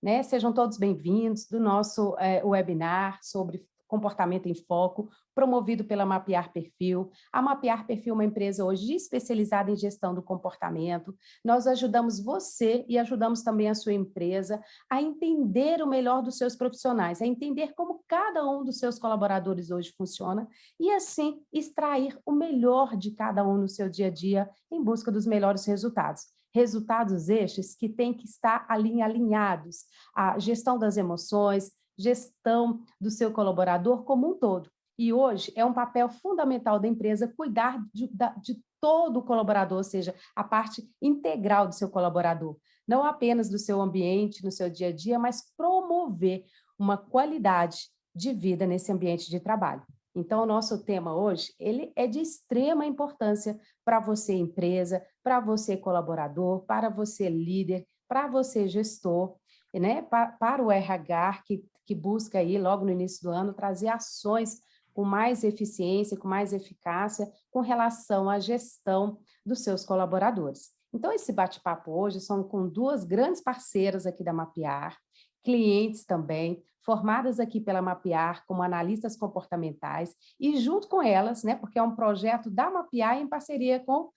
né? Sejam todos bem-vindos do nosso webinar sobre comportamento em foco, promovido pela Mapear Perfil. A Mapear Perfil é uma empresa hoje especializada em gestão do comportamento. Nós ajudamos você e ajudamos também a sua empresa a entender o melhor dos seus profissionais, a entender como cada um dos seus colaboradores hoje funciona e, assim, extrair o melhor de cada um no seu dia a dia em busca dos melhores resultados. Resultados estes que têm que estar alinhados à gestão das emoções, gestão do seu colaborador como um todo. E hoje é um papel fundamental da empresa cuidar de todo o colaborador, ou seja, a parte integral do seu colaborador, não apenas do seu ambiente, no seu dia a dia, mas promover uma qualidade de vida nesse ambiente de trabalho. Então, o nosso tema hoje, ele é de extrema importância para você, empresa, para você, colaborador, para você, líder, para você, gestor, né? Para o RH, que busca aí, logo no início do ano, trazer ações com mais eficiência, com mais eficácia, com relação à gestão dos seus colaboradores. Então, esse bate-papo hoje são com duas grandes parceiras aqui da Mapear, clientes também, formadas aqui pela Mapear como analistas comportamentais, e junto com elas, né, porque é um projeto da Mapear em parceria com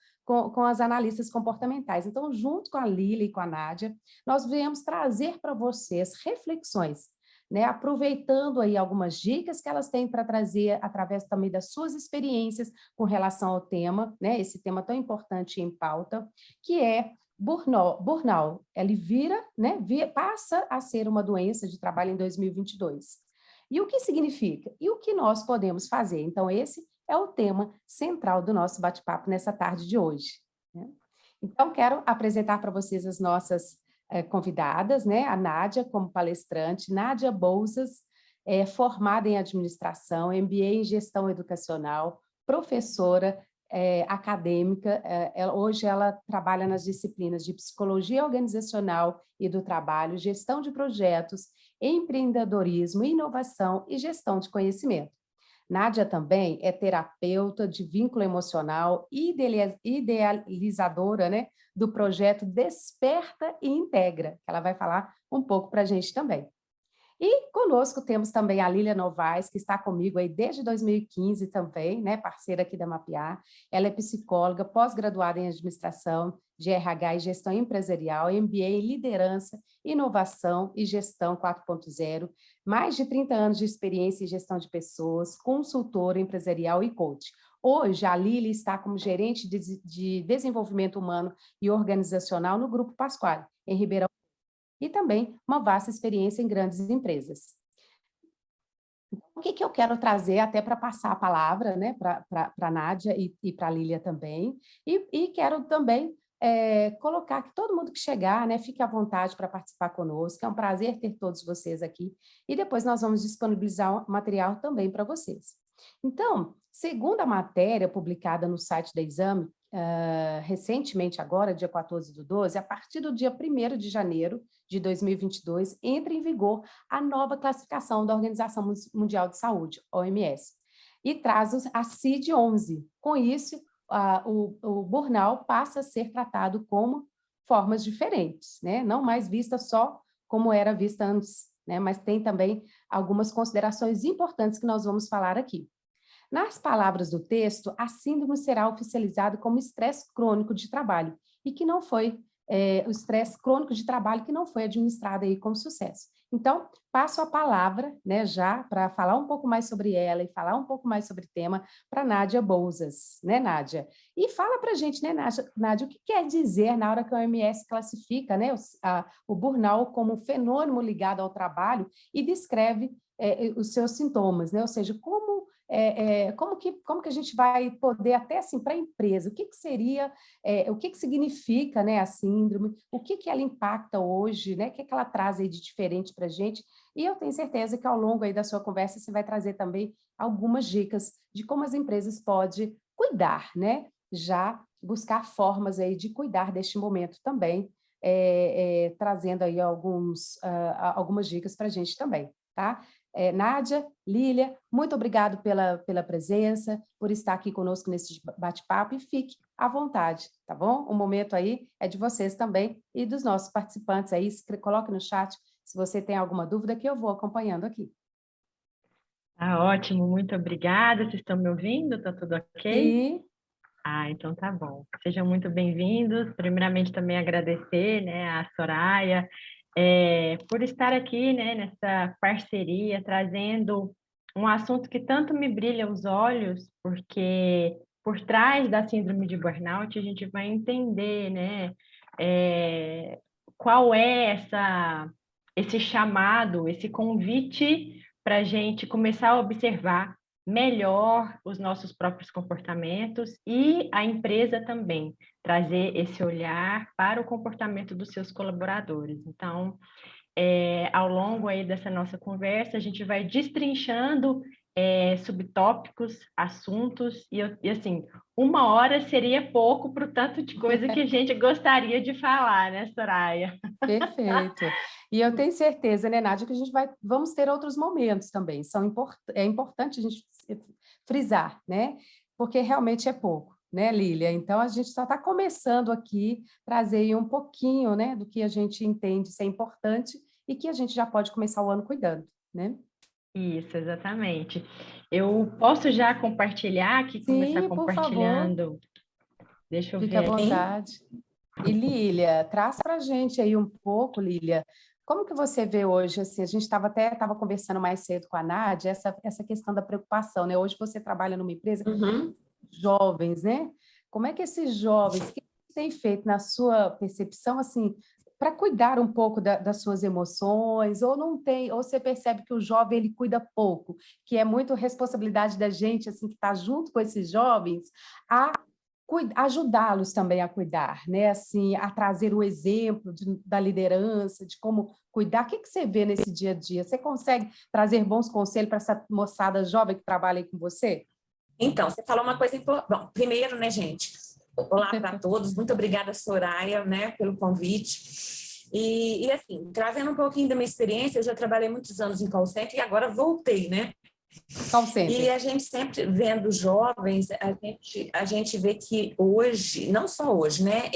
as analistas comportamentais. Então, junto com a Lília e com a Nádia, nós viemos trazer para vocês reflexões, né, aproveitando aí algumas dicas que elas têm para trazer através também das suas experiências com relação ao tema, né, esse tema tão importante em pauta, que é burnout. Ele passa a ser uma doença de trabalho em 2022. E o que significa? E o que nós podemos fazer? Então, esse é o tema central do nosso bate-papo nessa tarde de hoje, né? Então, quero apresentar para vocês as nossas convidadas, né? A Nádia como palestrante, Nádia Bouzas, formada em administração, MBA em gestão educacional, professora acadêmica, hoje ela trabalha nas disciplinas de psicologia organizacional e do trabalho, gestão de projetos, empreendedorismo, inovação e gestão de conhecimento. Nádia também é terapeuta de vínculo emocional e idealizadora, né, do projeto Desperta e Integra, que ela vai falar um pouco para a gente também. E conosco temos também a Lília Novaes, que está comigo aí desde 2015 também, né, parceira aqui da Mapear. Ela é psicóloga, pós-graduada em administração de RH e gestão empresarial, MBA em liderança, inovação e gestão 4.0, mais de 30 anos de experiência em gestão de pessoas, consultora empresarial e coach. Hoje, a Lília está como gerente de desenvolvimento humano e organizacional no Grupo Pasquale, em Ribeirão, e também uma vasta experiência em grandes empresas. O que eu quero trazer, até para passar a palavra, né, para a Nádia e para a Lília também, e quero também colocar que todo mundo que chegar, né, fique à vontade para participar conosco, é um prazer ter todos vocês aqui, e depois nós vamos disponibilizar o material também para vocês. Então, segundo a matéria publicada no site da Exame, recentemente agora, dia 14/12, a partir do dia 1º de janeiro de 2022, entra em vigor a nova classificação da Organização Mundial de Saúde, OMS, e traz a CID-11. Com isso, o burnout passa a ser tratado como formas diferentes, né? Não mais vista só como era vista antes, né? Mas tem também algumas considerações importantes que nós vamos falar aqui. Nas palavras do texto, a síndrome será oficializada como estresse crônico de trabalho e que não foi, o estresse crônico de trabalho que não foi administrado aí com sucesso. Então, passo a palavra, né, já para falar um pouco mais sobre ela e falar um pouco mais sobre o tema para Nádia Bouzas, né, Nádia? E fala para a gente, né, Nádia, o que quer dizer na hora que a OMS classifica, né, o burnout como um fenômeno ligado ao trabalho e descreve os seus sintomas, né? Ou seja, como que a gente vai poder, até assim, para a empresa, o que seria, o que significa, né, a síndrome, o que ela impacta hoje, né, o que ela traz aí de diferente para a gente, e eu tenho certeza que ao longo aí da sua conversa você vai trazer também algumas dicas de como as empresas podem cuidar, né, já buscar formas aí de cuidar deste momento também, trazendo aí algumas dicas para a gente também, tá? Nádia, Lília, muito obrigado pela presença, por estar aqui conosco nesse bate-papo e fique à vontade, tá bom? O momento aí é de vocês também e dos nossos participantes aí, coloque no chat Se você tem alguma dúvida, que eu vou acompanhando aqui. Tá ótimo, muito obrigada. Vocês estão me ouvindo? Tá tudo ok? E Ah, então tá bom. Sejam muito bem-vindos. Primeiramente, também agradecer, né, a Soraya, por estar aqui, né, nessa parceria, trazendo um assunto que tanto me brilha os olhos, porque por trás da síndrome de burnout a gente vai entender, né, qual é esse chamado, esse convite para a gente começar a observar melhor os nossos próprios comportamentos e a empresa também trazer esse olhar para o comportamento dos seus colaboradores. Então, ao longo aí dessa nossa conversa, a gente vai destrinchando subtópicos, assuntos, e assim, 1 hora seria pouco para o tanto de coisa que a gente gostaria de falar, né, Soraya? perfeito. E eu tenho certeza, né, Nádia, que a gente vamos ter outros momentos também. É importante a gente frisar, né? Porque realmente é pouco, né, Lília? Então, a gente só está começando aqui, trazer aí um pouquinho, né, do que a gente entende ser importante e que a gente já pode começar o ano cuidando, né? Isso, exatamente. Eu posso já compartilhar aqui, começar Sim, por favor, compartilhando. Deixa eu fique à ver aqui. vontade. E Lília, traz para a gente aí um pouco, Lília, como que você vê hoje, assim, a gente estava conversando mais cedo com a Nádia, essa questão da preocupação, né? Hoje você trabalha numa empresa Uhum. jovens, né? Como é que esses jovens, o que têm feito na sua percepção, assim, para cuidar um pouco das suas emoções, ou não tem, ou você percebe que o jovem ele cuida pouco, que é muito responsabilidade da gente, assim, que está junto com esses jovens, a ajudá-los também a cuidar, né? Assim, a trazer o exemplo da liderança, de como cuidar. O que você vê nesse dia a dia? Você consegue trazer bons conselhos para essa moçada jovem que trabalha aí com você? Então, você falou uma coisa importante. Bom, primeiro, né, gente? Olá para todos. Muito obrigada, Soraya, né, pelo convite. Assim, trazendo um pouquinho da minha experiência, eu já trabalhei muitos anos em call center e agora voltei, né? Call E center. a gente sempre vendo jovens, a gente vê que hoje, não só hoje, né?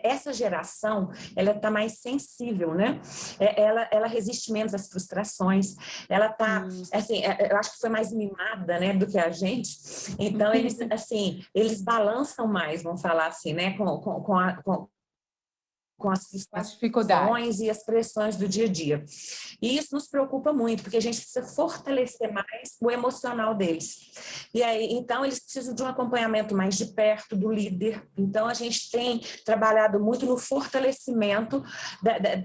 Essa geração, ela está mais sensível, né? Ela resiste menos às frustrações, ela está, assim, eu acho que foi mais mimada, né, do que a gente. Então, eles, assim, eles balançam mais, vamos falar assim, né? Com as Com as dificuldades. frustrações e as pressões do dia a dia. E isso nos preocupa muito, porque a gente precisa fortalecer mais o emocional deles. E aí, então, eles precisam de um acompanhamento mais de perto do líder. Então, a gente tem trabalhado muito no fortalecimento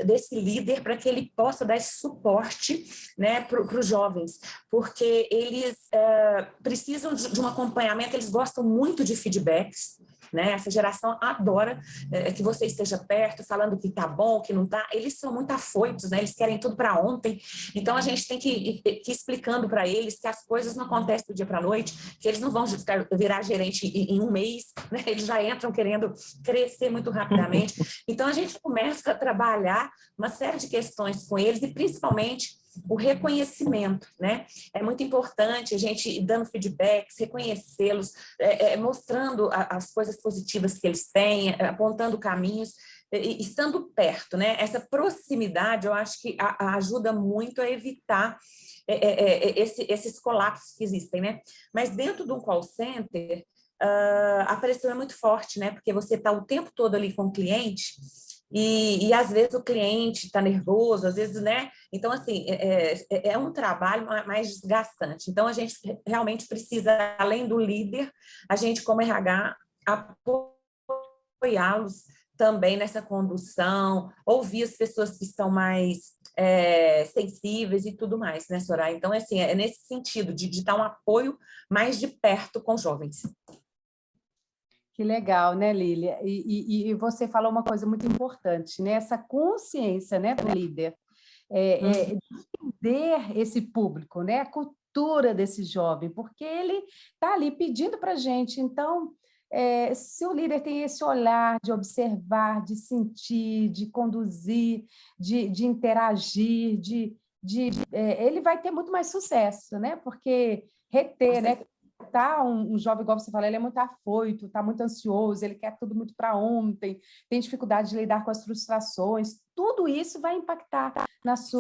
desse líder para que ele possa dar esse suporte, né, para os jovens, porque eles precisam de um acompanhamento, eles gostam muito de feedbacks, né? Essa geração adora que você esteja perto, falando que tá bom, que não tá. Eles são muito afoitos, né? Eles querem tudo para ontem. Então a gente tem que ir explicando para eles que as coisas não acontecem do dia para a noite, que eles não vão virar gerente em um mês, né? Eles já entram querendo crescer muito rapidamente. Então a gente começa a trabalhar uma série de questões com eles e principalmente o reconhecimento, né? É muito importante a gente ir dando feedbacks, reconhecê-los, mostrando as coisas positivas que eles têm, apontando caminhos, estando perto, né? Essa proximidade, eu acho que ajuda muito a evitar esses colapsos que existem, né? Mas dentro de um call center, a pressão é muito forte, né? Porque você está o tempo todo ali com o cliente e às vezes o cliente está nervoso, às vezes, né? Então, assim, é um trabalho mais desgastante. Então, a gente realmente precisa, além do líder, a gente, como RH, apoiá-los também nessa condução, ouvir as pessoas que estão mais sensíveis e tudo mais, né, Soraya? Então, assim, é nesse sentido, de dar um apoio mais de perto com jovens. Que legal, né, Lília? E você falou uma coisa muito importante, né? Essa consciência, né, do líder, de entender esse público, né? A cultura desse jovem, porque ele está ali pedindo para a gente. Então, se o líder tem esse olhar de observar, de sentir, de conduzir, de interagir, ele vai ter muito mais sucesso, né? Porque reter, né? tá um jovem, igual você fala, ele é muito afoito, está muito ansioso, ele quer tudo muito para ontem, tem dificuldade de lidar com as frustrações, tudo isso vai impactar nas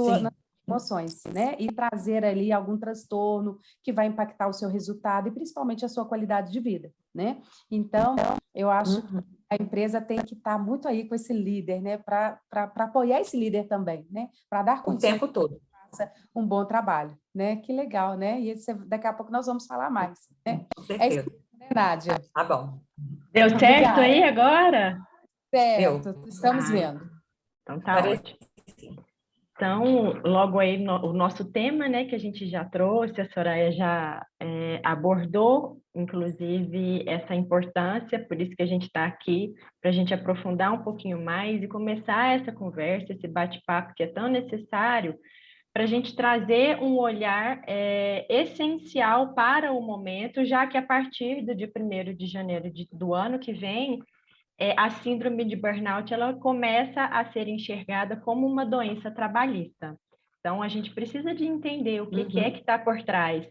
emoções, né? E trazer ali algum transtorno que vai impactar o seu resultado e principalmente a sua qualidade de vida, né? Então, eu acho que a empresa tem que estar muito aí com esse líder, né? Para apoiar esse líder também, né? Para dar condições o tempo todo. Faça um bom trabalho, né? Que legal, né? E daqui a pouco nós vamos falar mais, né? Com É isso, certeza. né, Nádia? Tá bom. Deu certo Obrigada. aí agora? Certo, estamos Ah, vendo. então tá ótimo. Então, logo aí o nosso tema, né, que a gente já trouxe, a Soraya já abordou, inclusive, essa importância, por isso que a gente está aqui, para a gente aprofundar um pouquinho mais e começar essa conversa, esse bate-papo que é tão necessário, para a gente trazer um olhar essencial para o momento, já que a partir do dia 1º de janeiro do ano que vem, a síndrome de burnout ela começa a ser enxergada como uma doença trabalhista. Então, a gente precisa de entender o que é que está por trás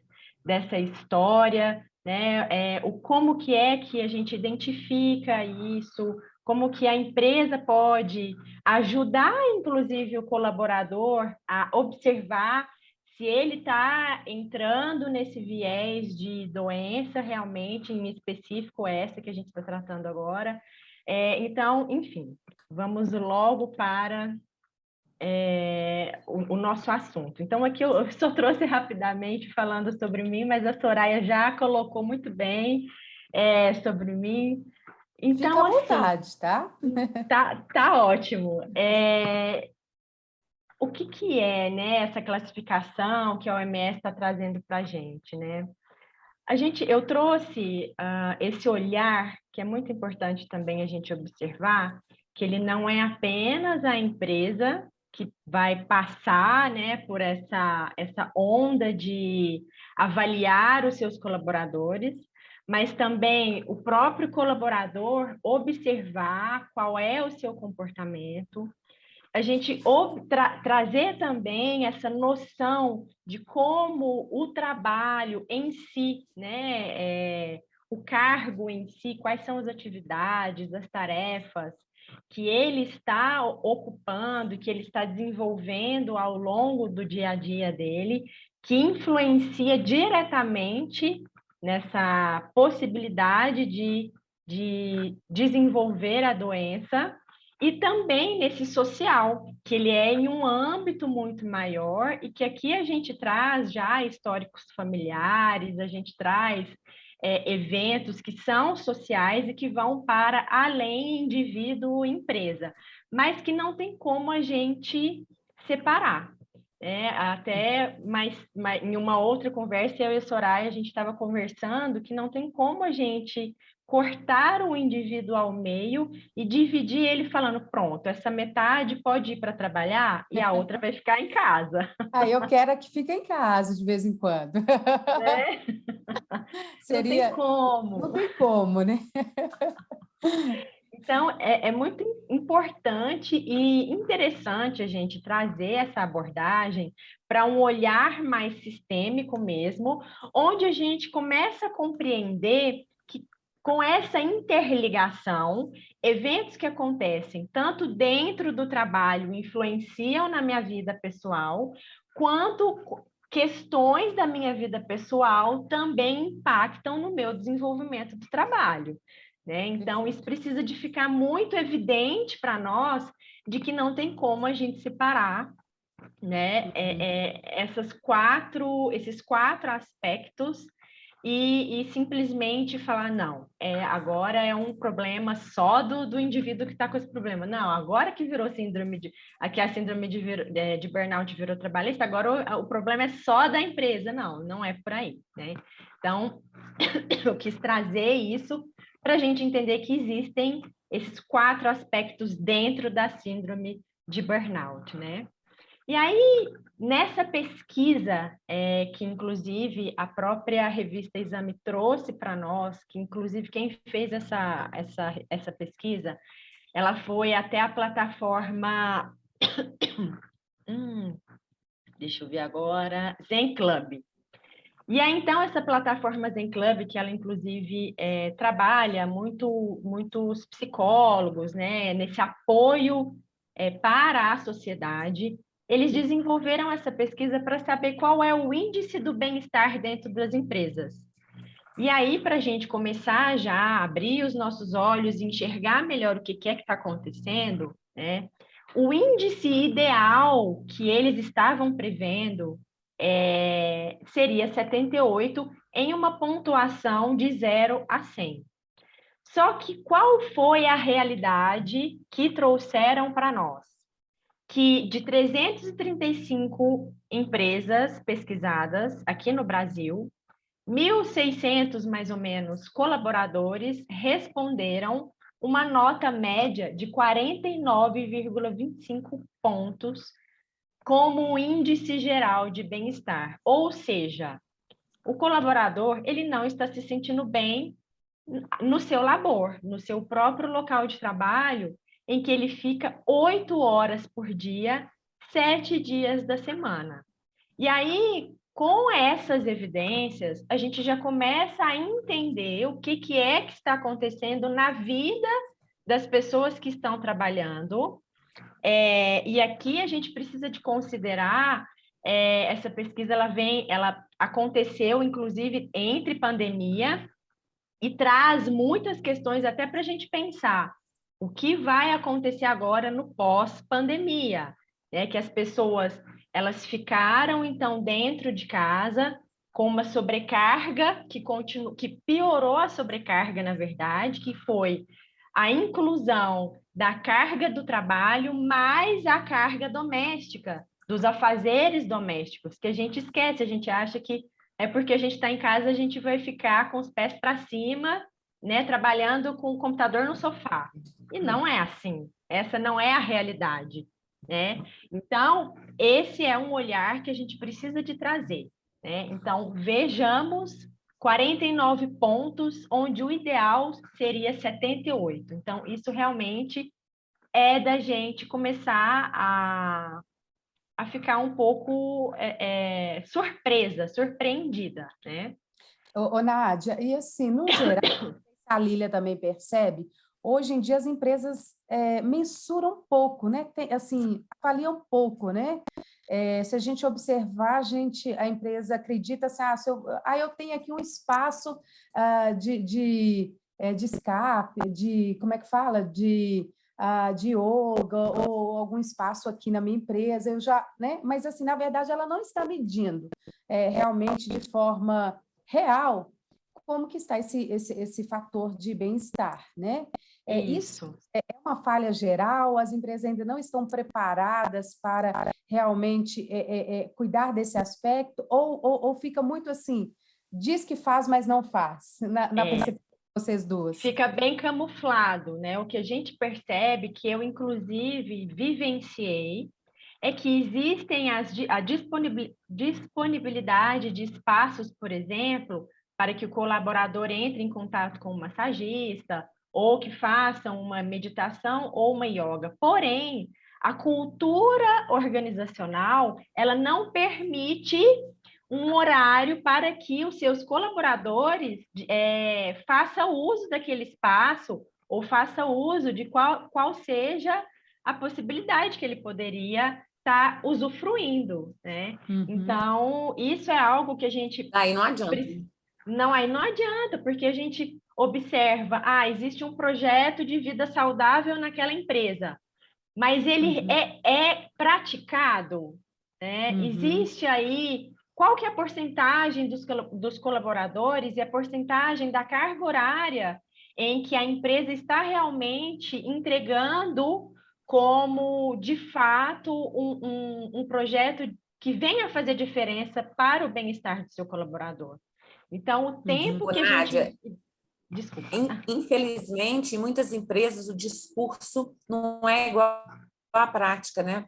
dessa história, né? Como que é que a gente identifica isso, como que a empresa pode ajudar, inclusive, o colaborador a observar se ele está entrando nesse viés de doença realmente, em específico essa que a gente está tratando agora. Então, enfim, vamos logo para o nosso assunto. Então, aqui eu só trouxe rapidamente falando sobre mim, mas a Soraya já colocou muito bem sobre mim. Então, fica à vontade, tá? Tá ótimo. O que é, né, essa classificação que a OMS está trazendo para a gente, né? Eu trouxe esse olhar, que é muito importante também a gente observar, que ele não é apenas a empresa que vai passar, né, por essa onda de avaliar os seus colaboradores, mas também o próprio colaborador observar qual é o seu comportamento, a gente trazer também essa noção de como o trabalho em si, né, o cargo em si, quais são as atividades, as tarefas que ele está ocupando, que ele está desenvolvendo ao longo do dia a dia dele, que influencia diretamente nessa possibilidade de desenvolver a doença, e também nesse social, que ele é em um âmbito muito maior e que aqui a gente traz já históricos familiares, a gente traz eventos que são sociais e que vão para além indivíduo e empresa, mas que não tem como a gente separar. Até em uma outra conversa, eu e a Soraya, a gente estava conversando que não tem como a gente cortar o indivíduo ao meio e dividir ele falando, pronto, essa metade pode ir para trabalhar e a outra vai ficar em casa. Eu quero que fique em casa de vez em quando. Né? Seria... Não tem como. Não tem como, né? Então, é muito importante e interessante a gente trazer essa abordagem para um olhar mais sistêmico mesmo, onde a gente começa a compreender que com essa interligação, eventos que acontecem tanto dentro do trabalho influenciam na minha vida pessoal, quanto questões da minha vida pessoal também impactam no meu desenvolvimento do trabalho. Né? Então, isso precisa de ficar muito evidente para nós de que não tem como a gente separar, né, esses quatro aspectos e simplesmente falar, não, agora é um problema só do indivíduo que está com esse problema. Não, agora que virou aqui a síndrome de burnout virou trabalhista, agora o problema é só da empresa. Não, não é por aí, né? Então, eu quis trazer isso para a gente entender que existem esses 4 aspectos dentro da síndrome de burnout, né? E aí, nessa pesquisa, que inclusive a própria revista Exame trouxe para nós, que inclusive quem fez essa pesquisa, ela foi até a plataforma, deixa eu ver agora, Zen Club. E aí, então, essa plataforma Zen Club, que ela, inclusive, trabalha muitos psicólogos, né, nesse apoio para a sociedade, eles desenvolveram essa pesquisa para saber qual é o índice do bem-estar dentro das empresas. E aí, para a gente começar já a abrir os nossos olhos e enxergar melhor o que é que está acontecendo, né, o índice ideal que eles estavam prevendo seria 78 em uma pontuação de 0 a 100. Só que qual foi a realidade que trouxeram para nós? Que de 335 empresas pesquisadas aqui no Brasil, 1.600 mais ou menos colaboradores responderam uma nota média de 49,25 pontos como índice geral de bem-estar. Ou seja, o colaborador ele não está se sentindo bem no seu labor, no seu próprio local de trabalho, em que ele fica 8 horas por dia, 7 dias da semana. E aí, com essas evidências, a gente já começa a entender o que é que está acontecendo na vida das pessoas que estão trabalhando. E aqui a gente precisa de considerar, essa pesquisa ela aconteceu, inclusive, entre pandemia, e traz muitas questões até para a gente pensar o que vai acontecer agora no pós-pandemia, né? Que as pessoas elas ficaram, então, dentro de casa com uma sobrecarga que piorou a sobrecarga, na verdade, que foi a inclusão da carga do trabalho mais a carga doméstica, dos afazeres domésticos, que a gente esquece, a gente acha que porque a gente está em casa, a gente vai ficar com os pés para cima, né, trabalhando com o computador no sofá. E não é assim, essa não é a realidade, né? Então, esse é um olhar que a gente precisa de trazer, né? Então, vejamos 49 pontos, onde o ideal seria 78. Então, isso realmente é da gente começar a ficar um pouco surpreendida, né? Nádia, e assim, no geral, a Lília também percebe, hoje em dia as empresas mensuram pouco, né? Assim, avaliam pouco, né? Se a gente observar, a empresa acredita assim, eu tenho aqui um espaço de escape, como é que fala? De yoga ou algum espaço aqui na minha empresa, né? Mas assim, na verdade, ela não está medindo realmente de forma real como que está esse fator de bem-estar, né? Isso é uma falha geral, as empresas ainda não estão preparadas para realmente cuidar desse aspecto, ou fica muito assim, diz que faz, mas não faz, na percepção de vocês duas? Fica bem camuflado, né? O que a gente percebe, que eu, inclusive, vivenciei, é que existem a disponibilidade de espaços, por exemplo, para que o colaborador entre em contato com um massagista, ou que faça uma meditação ou uma yoga. Porém, a cultura organizacional, ela não permite um horário para que os seus colaboradores façam uso daquele espaço ou façam uso de qual seja a possibilidade que ele poderia estar usufruindo, né? Uhum. Então, isso é algo que a gente... Aí não adianta. Não, aí não adianta, porque a gente observa, existe um projeto de vida saudável naquela empresa, mas ele é praticado, né? Existe aí, qual que é a porcentagem dos colaboradores e a porcentagem da carga horária em que a empresa está realmente entregando como, de fato, um projeto que venha fazer diferença para o bem-estar do seu colaborador. Então, o tempo que a gente... Desculpa. Infelizmente, em muitas empresas, o discurso não é igual à prática, né?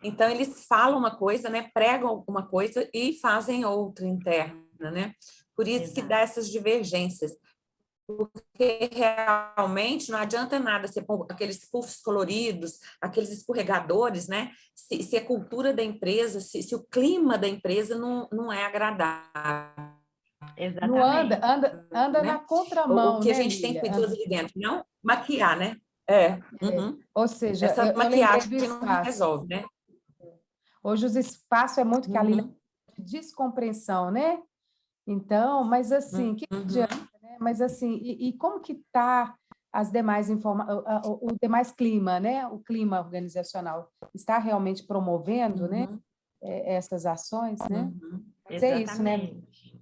Então, eles falam uma coisa, né? Pregam alguma coisa e fazem outra interna, né? Por isso que dá essas divergências. Porque realmente não adianta nada você pôr aqueles puffs coloridos, aqueles escorregadores, né? Se a cultura da empresa, se o clima da empresa não é agradável, Não anda, Exatamente. anda na né? O contramão, que a né, gente tem Lília? cuidadoso ali dentro, não maquiar, né? É. Uhum. Ou seja, Essa eu lembrei maquiagem do que não espaço. resolve, né? Hoje os espaços é muito que a Lília Uhum. de descompreensão, né? Então, mas assim, que adianta, Uhum. né? Mas assim, e como que está as demais o demais clima, né? O clima organizacional está realmente promovendo, né? Uhum. Essas ações, né? Uhum. Mas é isso, né? Exatamente.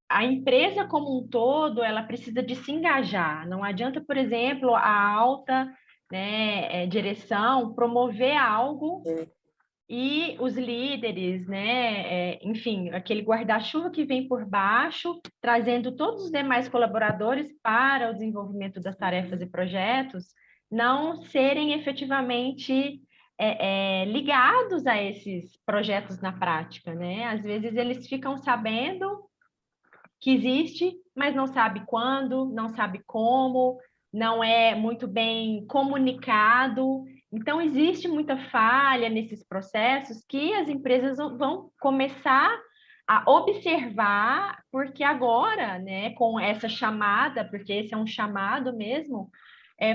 A empresa como um todo, ela precisa de se engajar. Não adianta, por exemplo, a alta, né, direção promover algo e os líderes, né, enfim, aquele guarda-chuva que vem por baixo, trazendo todos os demais colaboradores para o desenvolvimento das tarefas e projetos, não serem efetivamente ligados a esses projetos na prática, né? Às vezes eles ficam sabendo que existe, mas não sabe quando, não sabe como, não é muito bem comunicado. Então, existe muita falha nesses processos que as empresas vão começar a observar, porque agora, né, com essa chamada, porque esse é um chamado mesmo,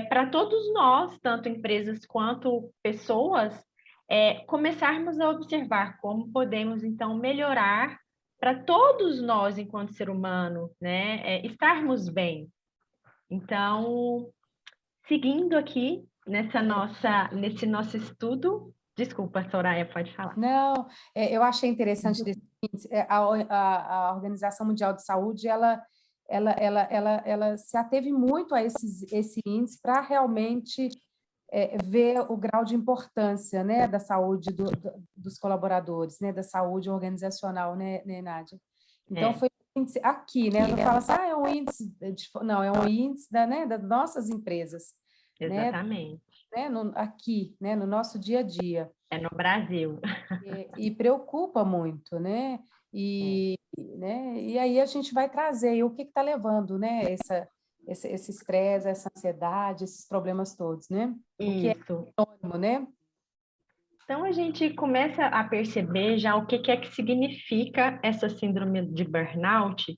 para todos nós, tanto empresas quanto pessoas, começarmos a observar como podemos, então, melhorar para todos nós, enquanto ser humano, né, estarmos bem. Então, seguindo aqui nesse nosso estudo, desculpa, Soraya, pode falar. Não, eu achei interessante desse índice, a Organização Mundial de Saúde, ela se ateve muito a esse índice para realmente ver o grau de importância, né, da saúde dos colaboradores, né, da saúde organizacional, né, Nádia? Então, foi um índice aqui, né? Não fala assim, é um índice, não, é um índice das nossas empresas, né? Exatamente. Aqui, né, no nosso dia a dia. É no Brasil. E preocupa muito, né? E aí a gente vai trazer e o que está levando, né? Esse estresse, essa ansiedade, esses problemas todos, né? O que é Isso. anônimo, né? Então, a gente começa a perceber já o que é que significa essa síndrome de burnout,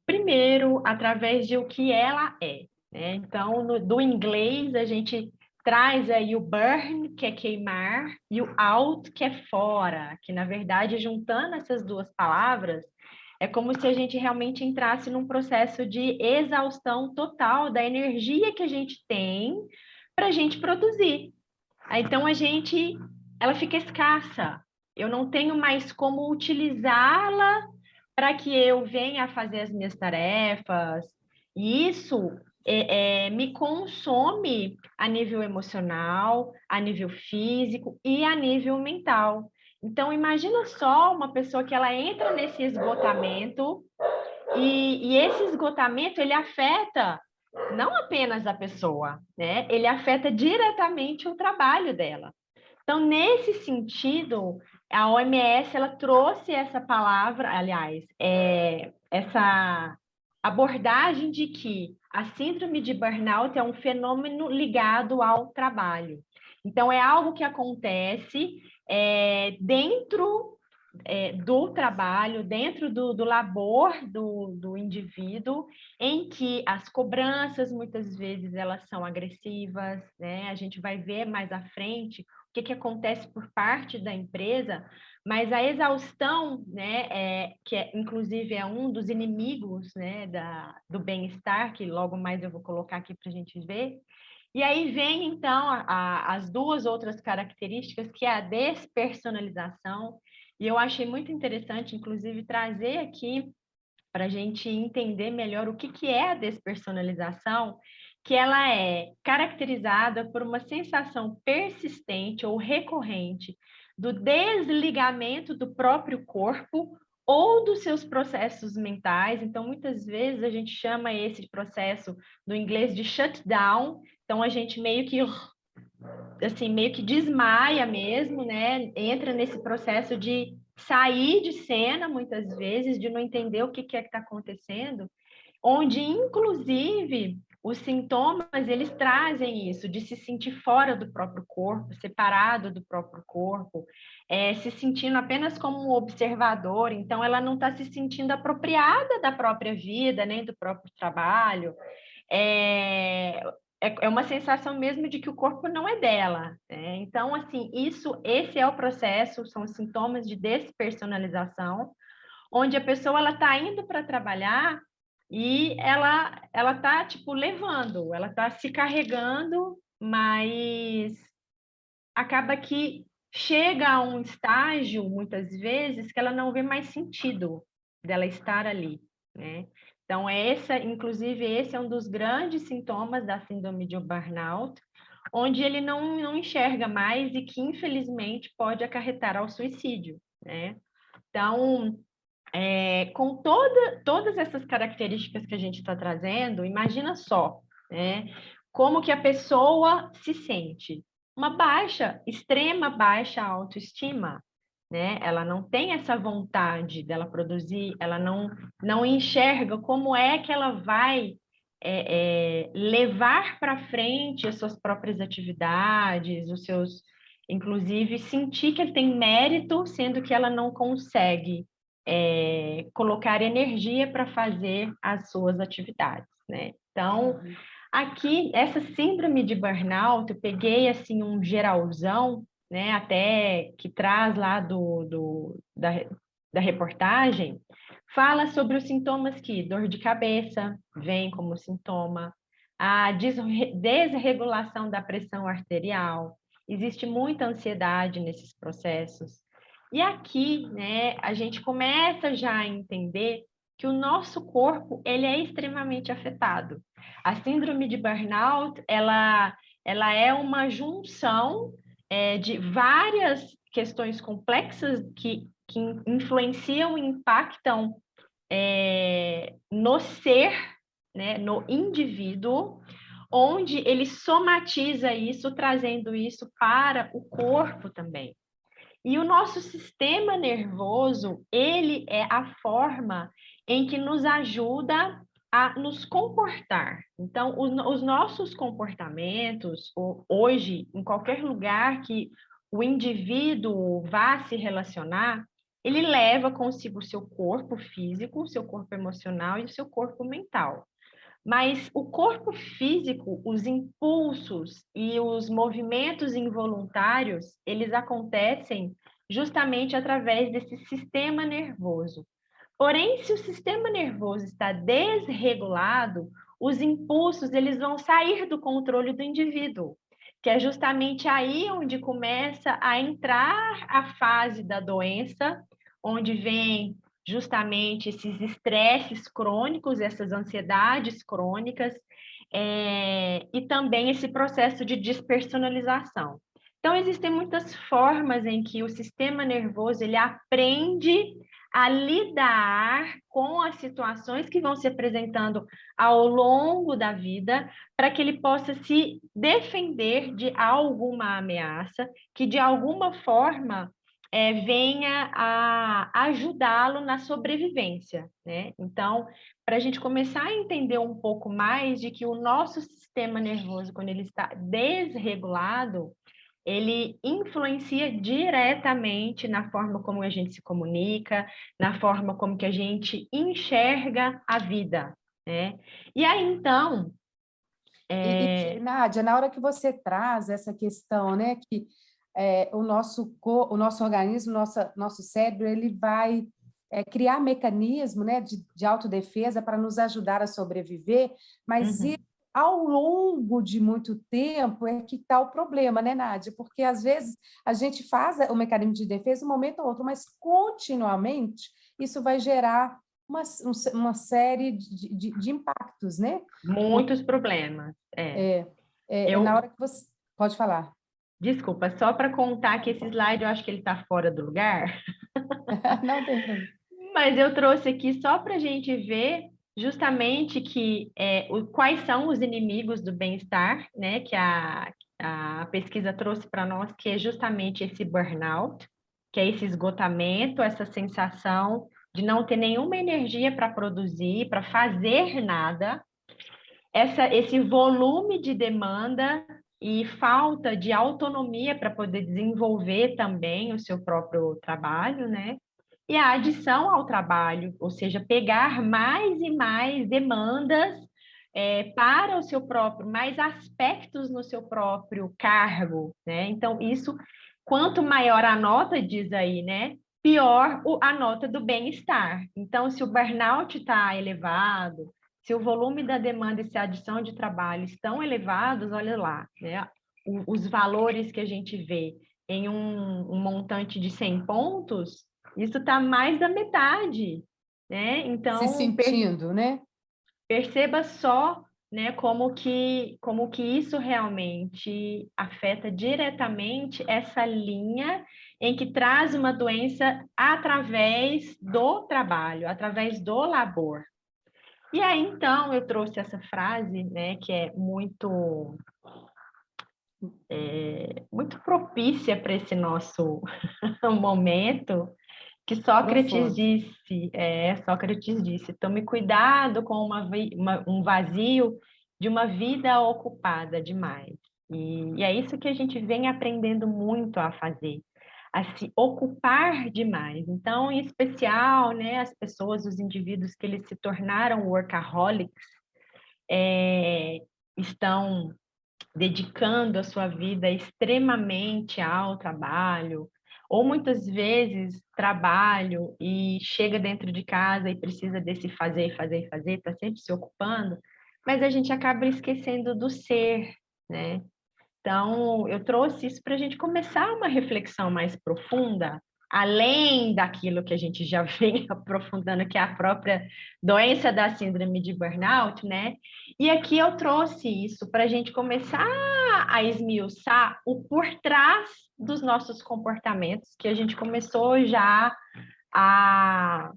primeiro, através de o que ela é, né? Então, do inglês, a gente traz aí o burn, que é queimar, e o out, que é fora, que, na verdade, juntando essas duas palavras, é como se a gente realmente entrasse num processo de exaustão total da energia que a gente tem para a gente produzir. Então, ela fica escassa. Eu não tenho mais como utilizá-la para que eu venha a fazer as minhas tarefas. E isso me consome a nível emocional, a nível físico e a nível mental. Então, imagina só uma pessoa que ela entra nesse esgotamento e esse esgotamento, ele afeta não apenas a pessoa, né? Ele afeta diretamente o trabalho dela. Então, nesse sentido, a OMS ela trouxe essa palavra, aliás, essa abordagem de que a síndrome de burnout é um fenômeno ligado ao trabalho. Então, é algo que acontece dentro do trabalho, dentro do labor do indivíduo, em que as cobranças, muitas vezes, elas são agressivas, né? A gente vai ver mais à frente o que acontece por parte da empresa, mas a exaustão, né, inclusive é um dos inimigos, né, do bem-estar, que logo mais eu vou colocar aqui para a gente ver. E aí vem, então, as duas outras características, que é a despersonalização, e eu achei muito interessante, inclusive, trazer aqui para a gente entender melhor o que é a despersonalização, que ela é caracterizada por uma sensação persistente ou recorrente do desligamento do próprio corpo ou dos seus processos mentais. Então, muitas vezes a gente chama esse processo no inglês de shutdown. Então, a gente meio que desmaia mesmo, né? Entra nesse processo de sair de cena, muitas vezes, de não entender o que é que está acontecendo. onde, inclusive, os sintomas, eles trazem isso, de se sentir fora do próprio corpo, separado do próprio corpo, se sentindo apenas como um observador, então ela não está se sentindo apropriada da própria vida, nem do próprio trabalho. É uma sensação mesmo de que o corpo não é dela, né? Então, assim, esse é o processo, são os sintomas de despersonalização, onde a pessoa ela está indo para trabalhar e ela está tipo levando, ela está se carregando, mas acaba que chega a um estágio muitas vezes que ela não vê mais sentido dela estar ali, né? Então inclusive esse é um dos grandes sintomas da síndrome de burnout, onde ele não enxerga mais e que infelizmente pode acarretar ao suicídio, né? Então, com todas essas características que a gente está trazendo, imagina só, né? Como que a pessoa se sente? Uma extrema baixa autoestima, né? Ela não tem essa vontade dela produzir, ela não enxerga como é que ela vai levar para frente as suas próprias atividades, inclusive sentir que ele tem mérito, sendo que ela não consegue colocar energia para fazer as suas atividades, né? Então, aqui, essa síndrome de burnout, eu peguei, assim, um geralzão, né, até que traz lá da reportagem, fala sobre os sintomas que dor de cabeça vem como sintoma, a desregulação da pressão arterial, existe muita ansiedade nesses processos. E aqui, né, a gente começa já a entender que o nosso corpo, ele é extremamente afetado. A síndrome de burnout, ela é uma junção de várias questões complexas que influenciam e impactam no ser, né, no indivíduo, onde ele somatiza isso, trazendo isso para o corpo também. E o nosso sistema nervoso, ele é a forma em que nos ajuda a nos comportar. Então, os nossos comportamentos, hoje, em qualquer lugar que o indivíduo vá se relacionar, ele leva consigo o seu corpo físico, o seu corpo emocional e o seu corpo mental. Mas o corpo físico, os impulsos e os movimentos involuntários, eles acontecem justamente através desse sistema nervoso. Porém, se o sistema nervoso está desregulado, os impulsos eles vão sair do controle do indivíduo, que é justamente aí onde começa a entrar a fase da doença, onde vem justamente esses estresses crônicos, essas ansiedades crônicas, e também esse processo de despersonalização. Então, existem muitas formas em que o sistema nervoso ele aprende a lidar com as situações que vão se apresentando ao longo da vida, para que ele possa se defender de alguma ameaça, que de alguma forma venha a ajudá-lo na sobrevivência, né? Então, para a gente começar a entender um pouco mais de que o nosso sistema nervoso, quando ele está desregulado, ele influencia diretamente na forma como a gente se comunica, na forma como que a gente enxerga a vida, né? E aí, então... Nádia, na hora que você traz essa questão, né, que o nosso organismo, nosso cérebro, ele vai criar mecanismo, né, de autodefesa para nos ajudar a sobreviver, mas ao longo de muito tempo é que está o problema, né, Nádia? Porque às vezes a gente faz o mecanismo de defesa um momento ou outro, mas continuamente isso vai gerar uma série de impactos, né? Muitos problemas. Na hora que você... Pode falar. Desculpa, só para contar que esse slide eu acho que ele está fora do lugar. Não tem problema. Mas eu trouxe aqui só para a gente ver justamente quais são os inimigos do bem-estar, né? Que a pesquisa trouxe para nós, que é justamente esse burnout, que é esse esgotamento, essa sensação de não ter nenhuma energia para produzir, para fazer nada, esse volume de demanda e falta de autonomia para poder desenvolver também o seu próprio trabalho, né? E a adição ao trabalho, ou seja, pegar mais e mais demandas para o seu próprio, mais aspectos no seu próprio cargo, né? Então, isso, quanto maior a nota, diz aí, né? Pior a nota do bem-estar. Então, se o burnout está elevado, se o volume da demanda e se a adição de trabalho estão elevados, olha lá, né? Os valores que a gente vê em um montante de 100 pontos, isso está mais da metade, né? Se Então, sentindo, né? perceba só, né, como que isso realmente afeta diretamente essa linha em que traz uma doença através do trabalho, através do labor. E aí, então, eu trouxe essa frase, né, que é muito propícia para esse nosso momento, que Sócrates Profundo. disse, tome cuidado com um vazio de uma vida ocupada demais. E é isso que a gente vem aprendendo muito a fazer, a se ocupar demais. Então, em especial, né, as pessoas, os indivíduos que eles se tornaram workaholics, estão dedicando a sua vida extremamente ao trabalho, ou muitas vezes trabalho e chega dentro de casa e precisa desse fazer, fazer, fazer, está sempre se ocupando, mas a gente acaba esquecendo do ser, né? Então, eu trouxe isso para a gente começar uma reflexão mais profunda, além daquilo que a gente já vem aprofundando, que é a própria doença da síndrome de burnout, né? E aqui eu trouxe isso para a gente começar a esmiuçar o por trás dos nossos comportamentos, que a gente começou já a,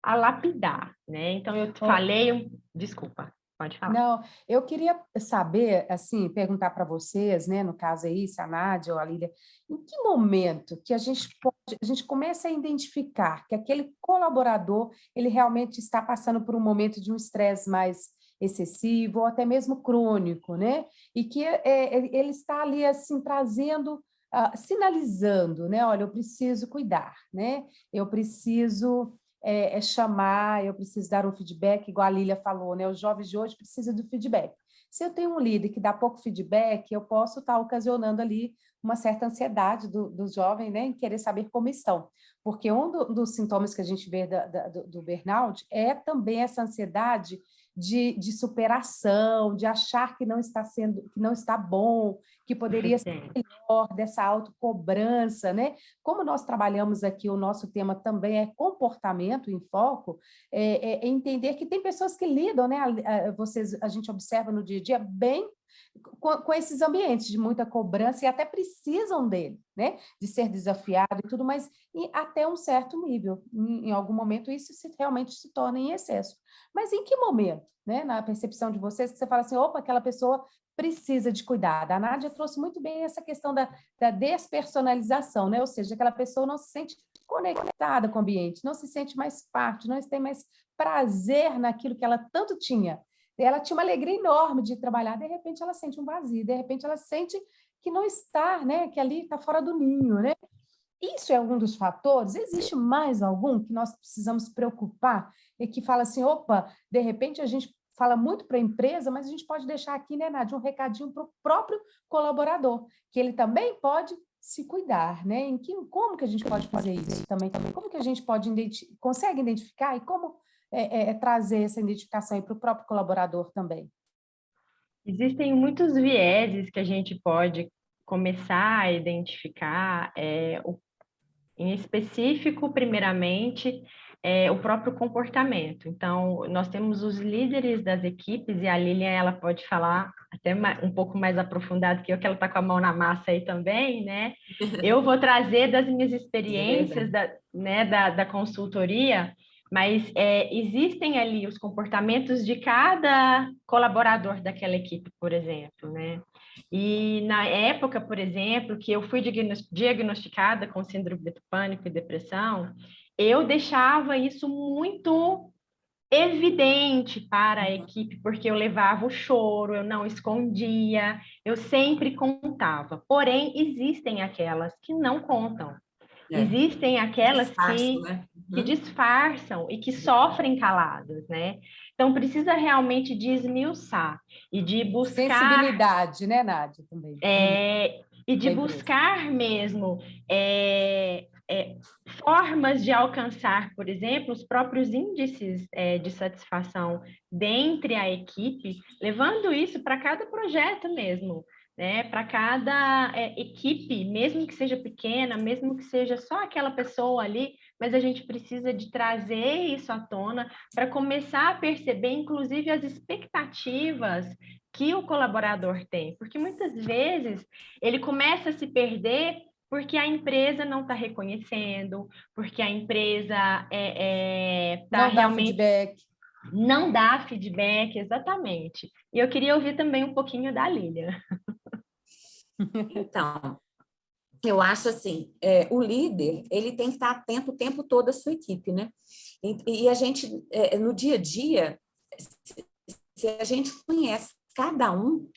a lapidar, né? Então, eu falei, desculpa, pode falar. Não, eu queria saber, assim, perguntar para vocês, né, no caso aí, se a Nádia ou a Lília, em que momento que a gente começa a identificar que aquele colaborador, ele realmente está passando por um momento de um estresse mais excessivo ou até mesmo crônico, né? E que ele está ali, assim, trazendo, sinalizando, né? Olha, eu preciso cuidar, né? Eu preciso chamar, eu preciso dar um feedback, igual a Lília falou, né? Os jovens de hoje precisam do feedback. Se eu tenho um líder que dá pouco feedback, eu posso estar ocasionando ali uma certa ansiedade do jovem, né, em querer saber como estão. Porque dos sintomas que a gente vê do burnout é também essa ansiedade de superação, de achar que não está bom, que poderia ser melhor, dessa autocobrança, né? Como nós trabalhamos aqui, o nosso tema também é comportamento em foco, entender que tem pessoas que lidam, né? A gente observa no dia a dia bem com esses ambientes de muita cobrança e até precisam dele, né? De ser desafiado e tudo, mas até um certo nível. Em algum momento isso realmente se torna em excesso. Mas em que momento, né? Na percepção de vocês, que você fala assim, opa, aquela pessoa precisa de cuidado. A Nádia trouxe muito bem essa questão da despersonalização, né? Ou seja, aquela pessoa não se sente conectada com o ambiente, não se sente mais parte, não tem mais prazer naquilo que ela tanto tinha. Ela tinha uma alegria enorme de trabalhar, de repente ela sente um vazio, de repente ela sente que não está, né? Que ali está fora do ninho, né? Isso é um dos fatores? Existe mais algum que nós precisamos preocupar e que fala assim, opa, de repente a gente fala muito para a empresa, mas a gente pode deixar aqui, né, Nádia, um recadinho para o próprio colaborador, que ele também pode se cuidar, né? Como que a gente pode fazer isso também? Como que a gente consegue identificar e como trazer essa identificação para o próprio colaborador também? Existem muitos vieses que a gente pode começar a identificar, em específico, primeiramente, o próprio comportamento. Então, nós temos os líderes das equipes, e a Lilian, ela pode falar até um pouco mais aprofundado que ela está com a mão na massa aí também, né? Eu vou trazer das minhas experiências da consultoria, mas existem ali os comportamentos de cada colaborador daquela equipe, por exemplo, né? E na época, por exemplo, que eu fui diagnosticada com síndrome do pânico e depressão, eu deixava isso muito evidente para a equipe, porque eu levava o choro, eu não escondia, eu sempre contava. Porém, existem aquelas que não contam. Existem aquelas Disfarço, né? que disfarçam e que sofrem caladas, né? Então, precisa realmente de esmiuçar e de buscar... Sensibilidade, né, Nádia, também. E de buscar mesmo formas de alcançar, por exemplo, os próprios índices de satisfação dentre a equipe, levando isso para cada projeto mesmo, né? Para cada equipe, mesmo que seja pequena, mesmo que seja só aquela pessoa ali, mas a gente precisa de trazer isso à tona para começar a perceber, inclusive, as expectativas que o colaborador tem, porque muitas vezes ele começa a se perder porque a empresa não está reconhecendo, porque a empresa está realmente... feedback. Não dá feedback, exatamente. E eu queria ouvir também um pouquinho da Lília. Então, eu acho assim, o líder, ele tem que estar atento o tempo todo à sua equipe, né? E a gente, no dia a dia, se a gente conhece cada um,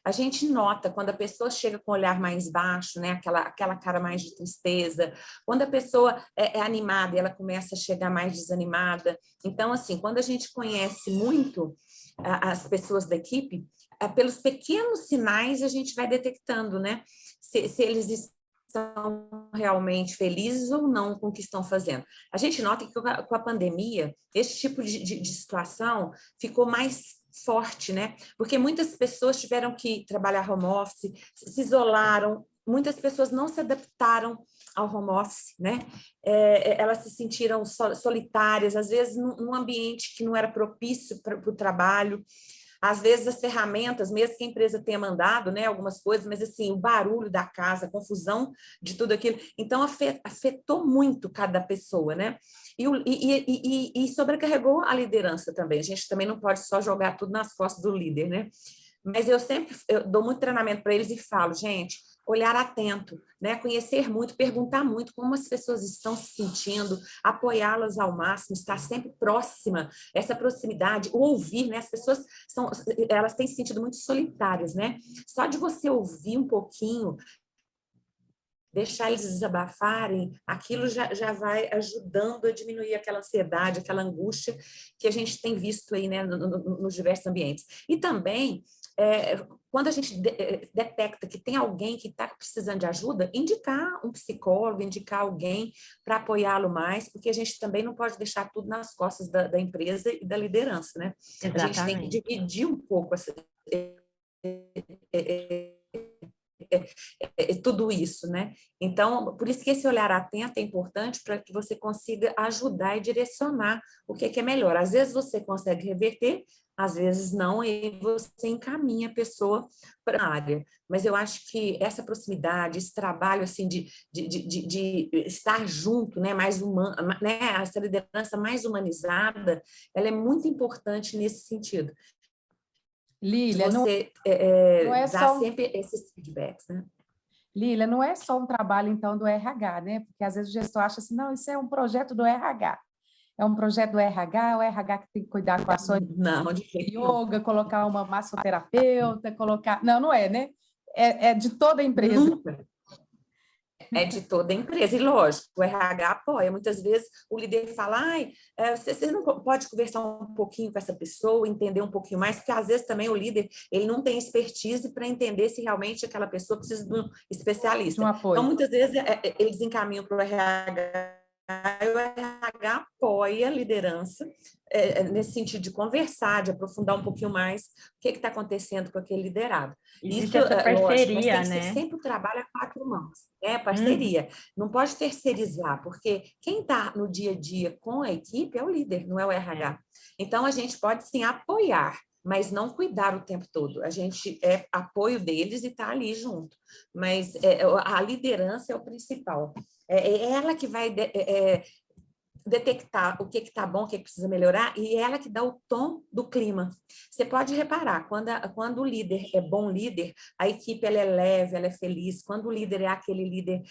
a gente nota quando a pessoa chega com o olhar mais baixo, né? Aquela cara mais de tristeza, quando a pessoa é animada e ela começa a chegar mais desanimada. Então, assim, quando a gente conhece muito as pessoas da equipe, pelos pequenos sinais a gente vai detectando, né? Se eles estão realmente felizes ou não com o que estão fazendo. A gente nota que com a pandemia, esse tipo de situação ficou mais forte, né? Porque muitas pessoas tiveram que trabalhar home office, se isolaram, muitas pessoas não se adaptaram ao home office, né? Elas se sentiram solitárias, às vezes num ambiente que não era propício para o trabalho. Às vezes as ferramentas, mesmo que a empresa tenha mandado, né, algumas coisas, mas assim, o barulho da casa, a confusão de tudo aquilo, então afetou muito cada pessoa, né? E sobrecarregou a liderança também. A gente também não pode só jogar tudo nas costas do líder, né? Mas eu dou muito treinamento para eles e falo, gente, olhar atento, né? Conhecer muito, perguntar muito como as pessoas estão se sentindo, apoiá-las ao máximo, estar sempre próxima, essa proximidade, o ouvir, né? As pessoas elas têm se sentido muito solitárias, né? Só de você ouvir um pouquinho, deixar eles desabafarem, aquilo já vai ajudando a diminuir aquela ansiedade, aquela angústia que a gente tem visto aí, né, nos diversos ambientes. E também, quando a gente detecta que tem alguém que está precisando de ajuda, indicar um psicólogo, indicar alguém para apoiá-lo mais, porque a gente também não pode deixar tudo nas costas da empresa e da liderança, né? Exatamente. A gente tem que dividir um pouco tudo isso, né? Então, por isso que esse olhar atento é importante para que você consiga ajudar e direcionar o que é melhor. Às vezes você consegue reverter, às vezes não, e você encaminha a pessoa para a área. Mas eu acho que essa proximidade, esse trabalho assim de estar junto, né, mais humano, né, essa liderança mais humanizada, ela é muito importante nesse sentido. Lília, você não é dá só sempre esses feedbacks, né? Lília, não é só um trabalho, então, do RH, né? Porque às vezes o gestor acha assim, não, isso é um projeto do RH. É um projeto do RH, o RH que tem que cuidar com ações de yoga, colocar uma massoterapeuta, colocar... Não, não é, né? É de toda a empresa. Nunca. É de toda a empresa. E, lógico, o RH apoia. Muitas vezes o líder fala, você não pode conversar um pouquinho com essa pessoa, entender um pouquinho mais, porque às vezes também o líder ele não tem expertise para entender se realmente aquela pessoa precisa de um especialista. De um apoio. Então, muitas vezes, eles encaminham para o RH, e o RH apoia a liderança nesse sentido de conversar, de aprofundar um pouquinho mais o que está acontecendo com aquele liderado. Existe Isso essa é lógico, mas tem parceria, que ser né? sempre o trabalho a quatro mãos, né? Parceria. Não pode terceirizar, porque quem está no dia a dia com a equipe é o líder, não é o RH. Então, a gente pode sim apoiar, mas não cuidar o tempo todo. A gente é apoio deles e está ali junto. Mas a liderança é o principal. É ela que vai detectar o que está bom, o que precisa melhorar, e ela que dá o tom do clima. Você pode reparar, quando o líder é bom líder, a equipe ela é leve, ela é feliz. Quando o líder é aquele líder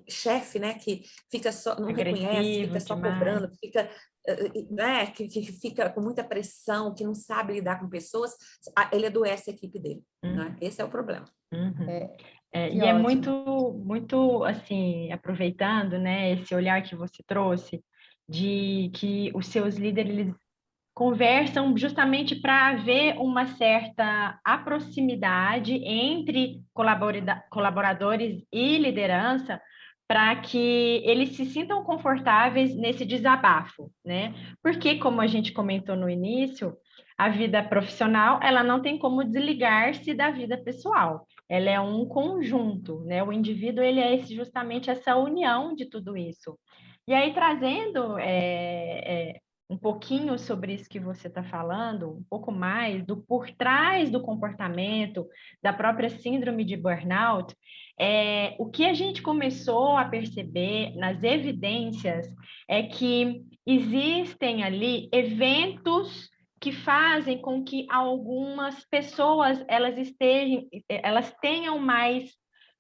chefe, né, que fica só, não reconhece, fica só cobrando, fica, né, que fica com muita pressão, que não sabe lidar com pessoas, ele adoece a equipe dele. Né? Esse é o problema. E é muito, assim, aproveitando, né, esse olhar que você trouxe, de que os seus líderes eles conversam justamente para haver uma certa proximidade entre colaboradores e liderança, para que eles se sintam confortáveis nesse desabafo, né? Porque, como a gente comentou no início, a vida profissional, ela não tem como desligar-se da vida pessoal. Ela é um conjunto, né? O indivíduo, ele é justamente essa união de tudo isso. E aí, trazendo um pouquinho sobre isso que você está falando, um pouco mais do por trás do comportamento, da própria síndrome de burnout, o que a gente começou a perceber nas evidências é que existem ali eventos que fazem com que algumas pessoas elas tenham mais,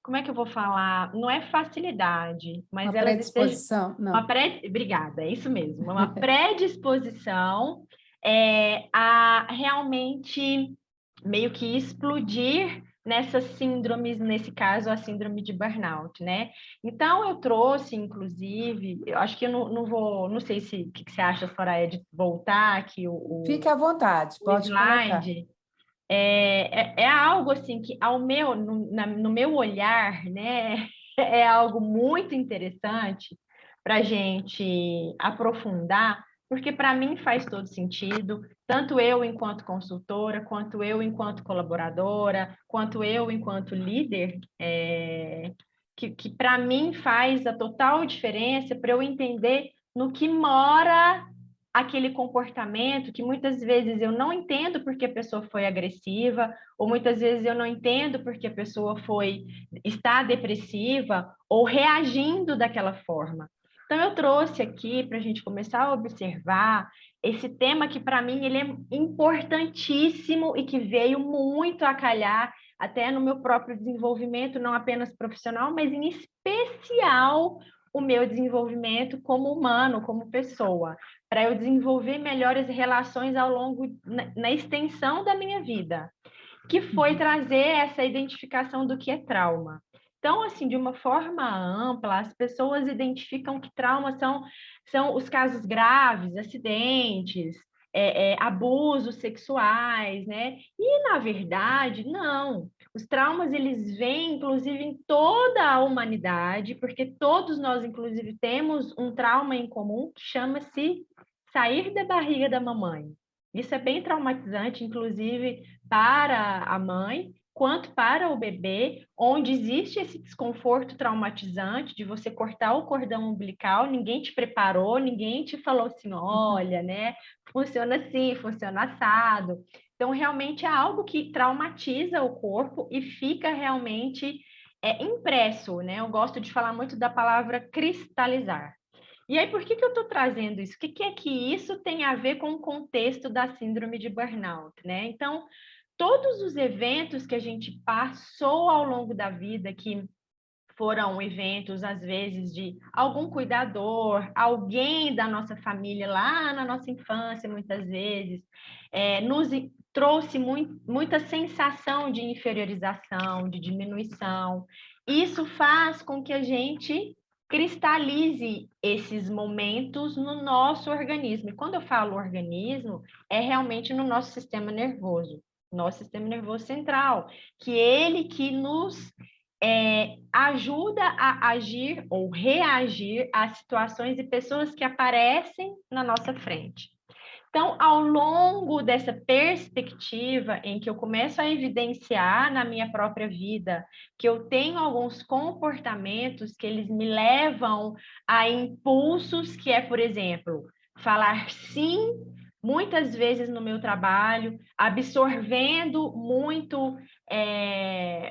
como é que eu vou falar? Não é facilidade, mas uma elas predisposição, não. Obrigada, é isso mesmo, uma predisposição a realmente meio que explodir nessas síndromes, nesse caso, a síndrome de burnout, né? Então, eu trouxe, inclusive, eu acho que eu não sei se o que você acha, Soraya, de voltar aqui Fique à vontade, pode slide. colocar. É algo assim que no meu olhar, né, é algo muito interessante para a gente aprofundar, porque para mim faz todo sentido, tanto eu enquanto consultora, quanto eu enquanto colaboradora, quanto eu enquanto líder, que para mim faz a total diferença para eu entender no que mora aquele comportamento que muitas vezes eu não entendo porque a pessoa foi agressiva, ou muitas vezes eu não entendo porque a pessoa está depressiva ou reagindo daquela forma. Então, eu trouxe aqui para a gente começar a observar esse tema que, para mim, ele é importantíssimo e que veio muito a calhar até no meu próprio desenvolvimento, não apenas profissional, mas em especial o meu desenvolvimento como humano, como pessoa, para eu desenvolver melhores relações ao longo, na extensão da minha vida, que foi trazer essa identificação do que é trauma. Então, assim, de uma forma ampla, as pessoas identificam que traumas são os casos graves, acidentes, abusos sexuais, né? E, na verdade, não. Os traumas, eles vêm, inclusive, em toda a humanidade, porque todos nós, inclusive, temos um trauma em comum que chama-se sair da barriga da mamãe. Isso é bem traumatizante, inclusive, para a mãe, quanto para o bebê, onde existe esse desconforto traumatizante de você cortar o cordão umbilical, ninguém te preparou, ninguém te falou assim, olha, né, funciona assim, funciona assado. Então, realmente é algo que traumatiza o corpo e fica realmente impresso, né? Eu gosto de falar muito da palavra cristalizar. E aí, por que eu estou trazendo isso? O que é que isso tem a ver com o contexto da síndrome de burnout, né? Então, todos os eventos que a gente passou ao longo da vida, que foram eventos, às vezes, de algum cuidador, alguém da nossa família lá na nossa infância, muitas vezes, nos trouxe muita sensação de inferiorização, de diminuição. Isso faz com que a gente cristalize esses momentos no nosso organismo. E quando eu falo organismo, é realmente no nosso sistema nervoso central, que ele que nos ajuda a agir ou reagir a situações e pessoas que aparecem na nossa frente. Então, ao longo dessa perspectiva em que eu começo a evidenciar na minha própria vida que eu tenho alguns comportamentos que eles me levam a impulsos que é, por exemplo, falar sim muitas vezes no meu trabalho, absorvendo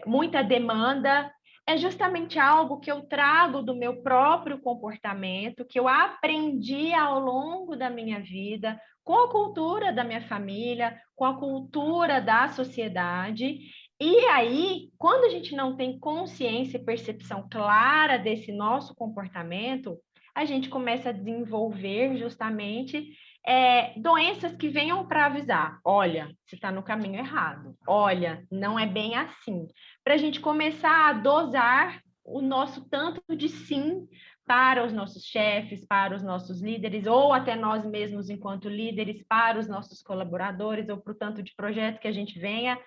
muita demanda, é justamente algo que eu trago do meu próprio comportamento, que eu aprendi ao longo da minha vida, com a cultura da minha família, com a cultura da sociedade. E aí, quando a gente não tem consciência e percepção clara desse nosso comportamento, a gente começa a desenvolver justamente doenças que venham para avisar: olha, você está no caminho errado, olha, não é bem assim. Para a gente começar a dosar o nosso tanto de sim para os nossos chefes, para os nossos líderes, ou até nós mesmos enquanto líderes, para os nossos colaboradores, ou para o tanto de projeto que a gente venha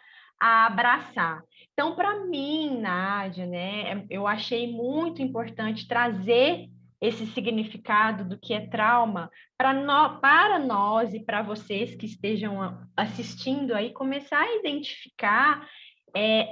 a abraçar. Então, para mim, Nádia, né, eu achei muito importante trazer esse significado do que é trauma para nós e para vocês que estejam assistindo aí, começar a identificar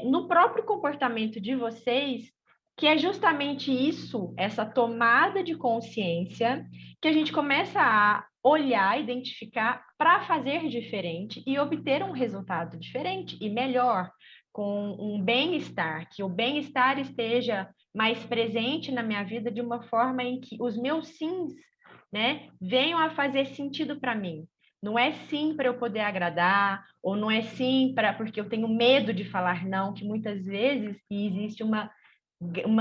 no próprio comportamento de vocês, que é justamente isso, essa tomada de consciência, que a gente começa a olhar, identificar para fazer diferente e obter um resultado diferente e melhor, com um bem-estar, que o bem-estar esteja mais presente na minha vida de uma forma em que os meus sims, né, venham a fazer sentido para mim. Não é sim para eu poder agradar, ou não é sim porque eu tenho medo de falar não, que muitas vezes existe uma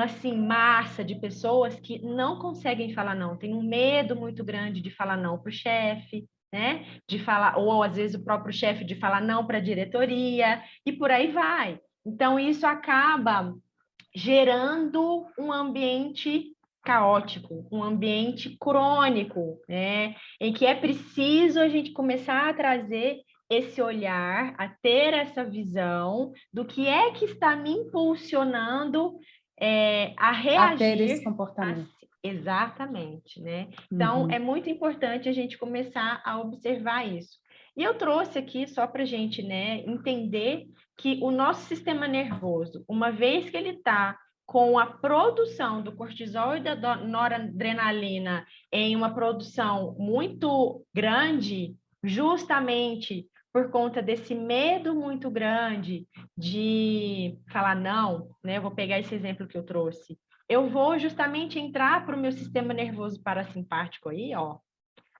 assim, massa de pessoas que não conseguem falar não, tem um medo muito grande de falar não para o chefe, né? De falar, ou às vezes o próprio chefe de falar não para a diretoria, e por aí vai. Então, isso acaba gerando um ambiente caótico, um ambiente crônico, né? Em que é preciso a gente começar a trazer esse olhar, a ter essa visão do que é que está me impulsionando a A ter esse reagir. comportamento. Exatamente, né? Então, é muito importante a gente começar a observar isso. E eu trouxe aqui só para a gente, né, entender que o nosso sistema nervoso, uma vez que ele está com a produção do cortisol e da noradrenalina em uma produção muito grande, justamente por conta desse medo muito grande de falar não, né? Eu vou pegar esse exemplo que eu trouxe. Eu vou justamente entrar para o meu sistema nervoso parasimpático aí, ó.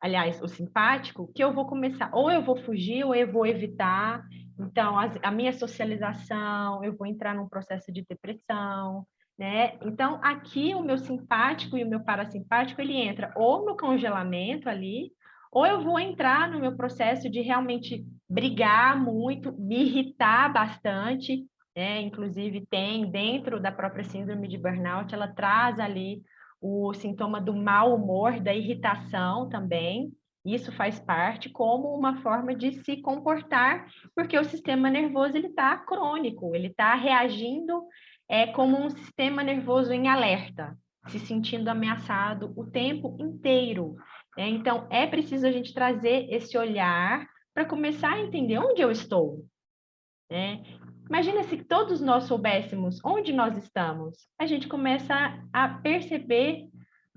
Aliás, o simpático, que eu vou começar, ou eu vou fugir, ou eu vou evitar. Então, a minha socialização, eu vou entrar num processo de depressão, né? Então, aqui o meu simpático e o meu parasimpático, ele entra ou no congelamento ali, ou eu vou entrar no meu processo de realmente brigar muito, me irritar bastante, né? Inclusive, tem dentro da própria síndrome de burnout, ela traz ali o sintoma do mau humor, da irritação também. Isso faz parte como uma forma de se comportar, porque o sistema nervoso ele está crônico, ele está reagindo como um sistema nervoso em alerta, se sentindo ameaçado o tempo inteiro. Né? Então, é preciso a gente trazer esse olhar para começar a entender onde eu estou. Né? Imagina se todos nós soubéssemos onde nós estamos, a gente começa a perceber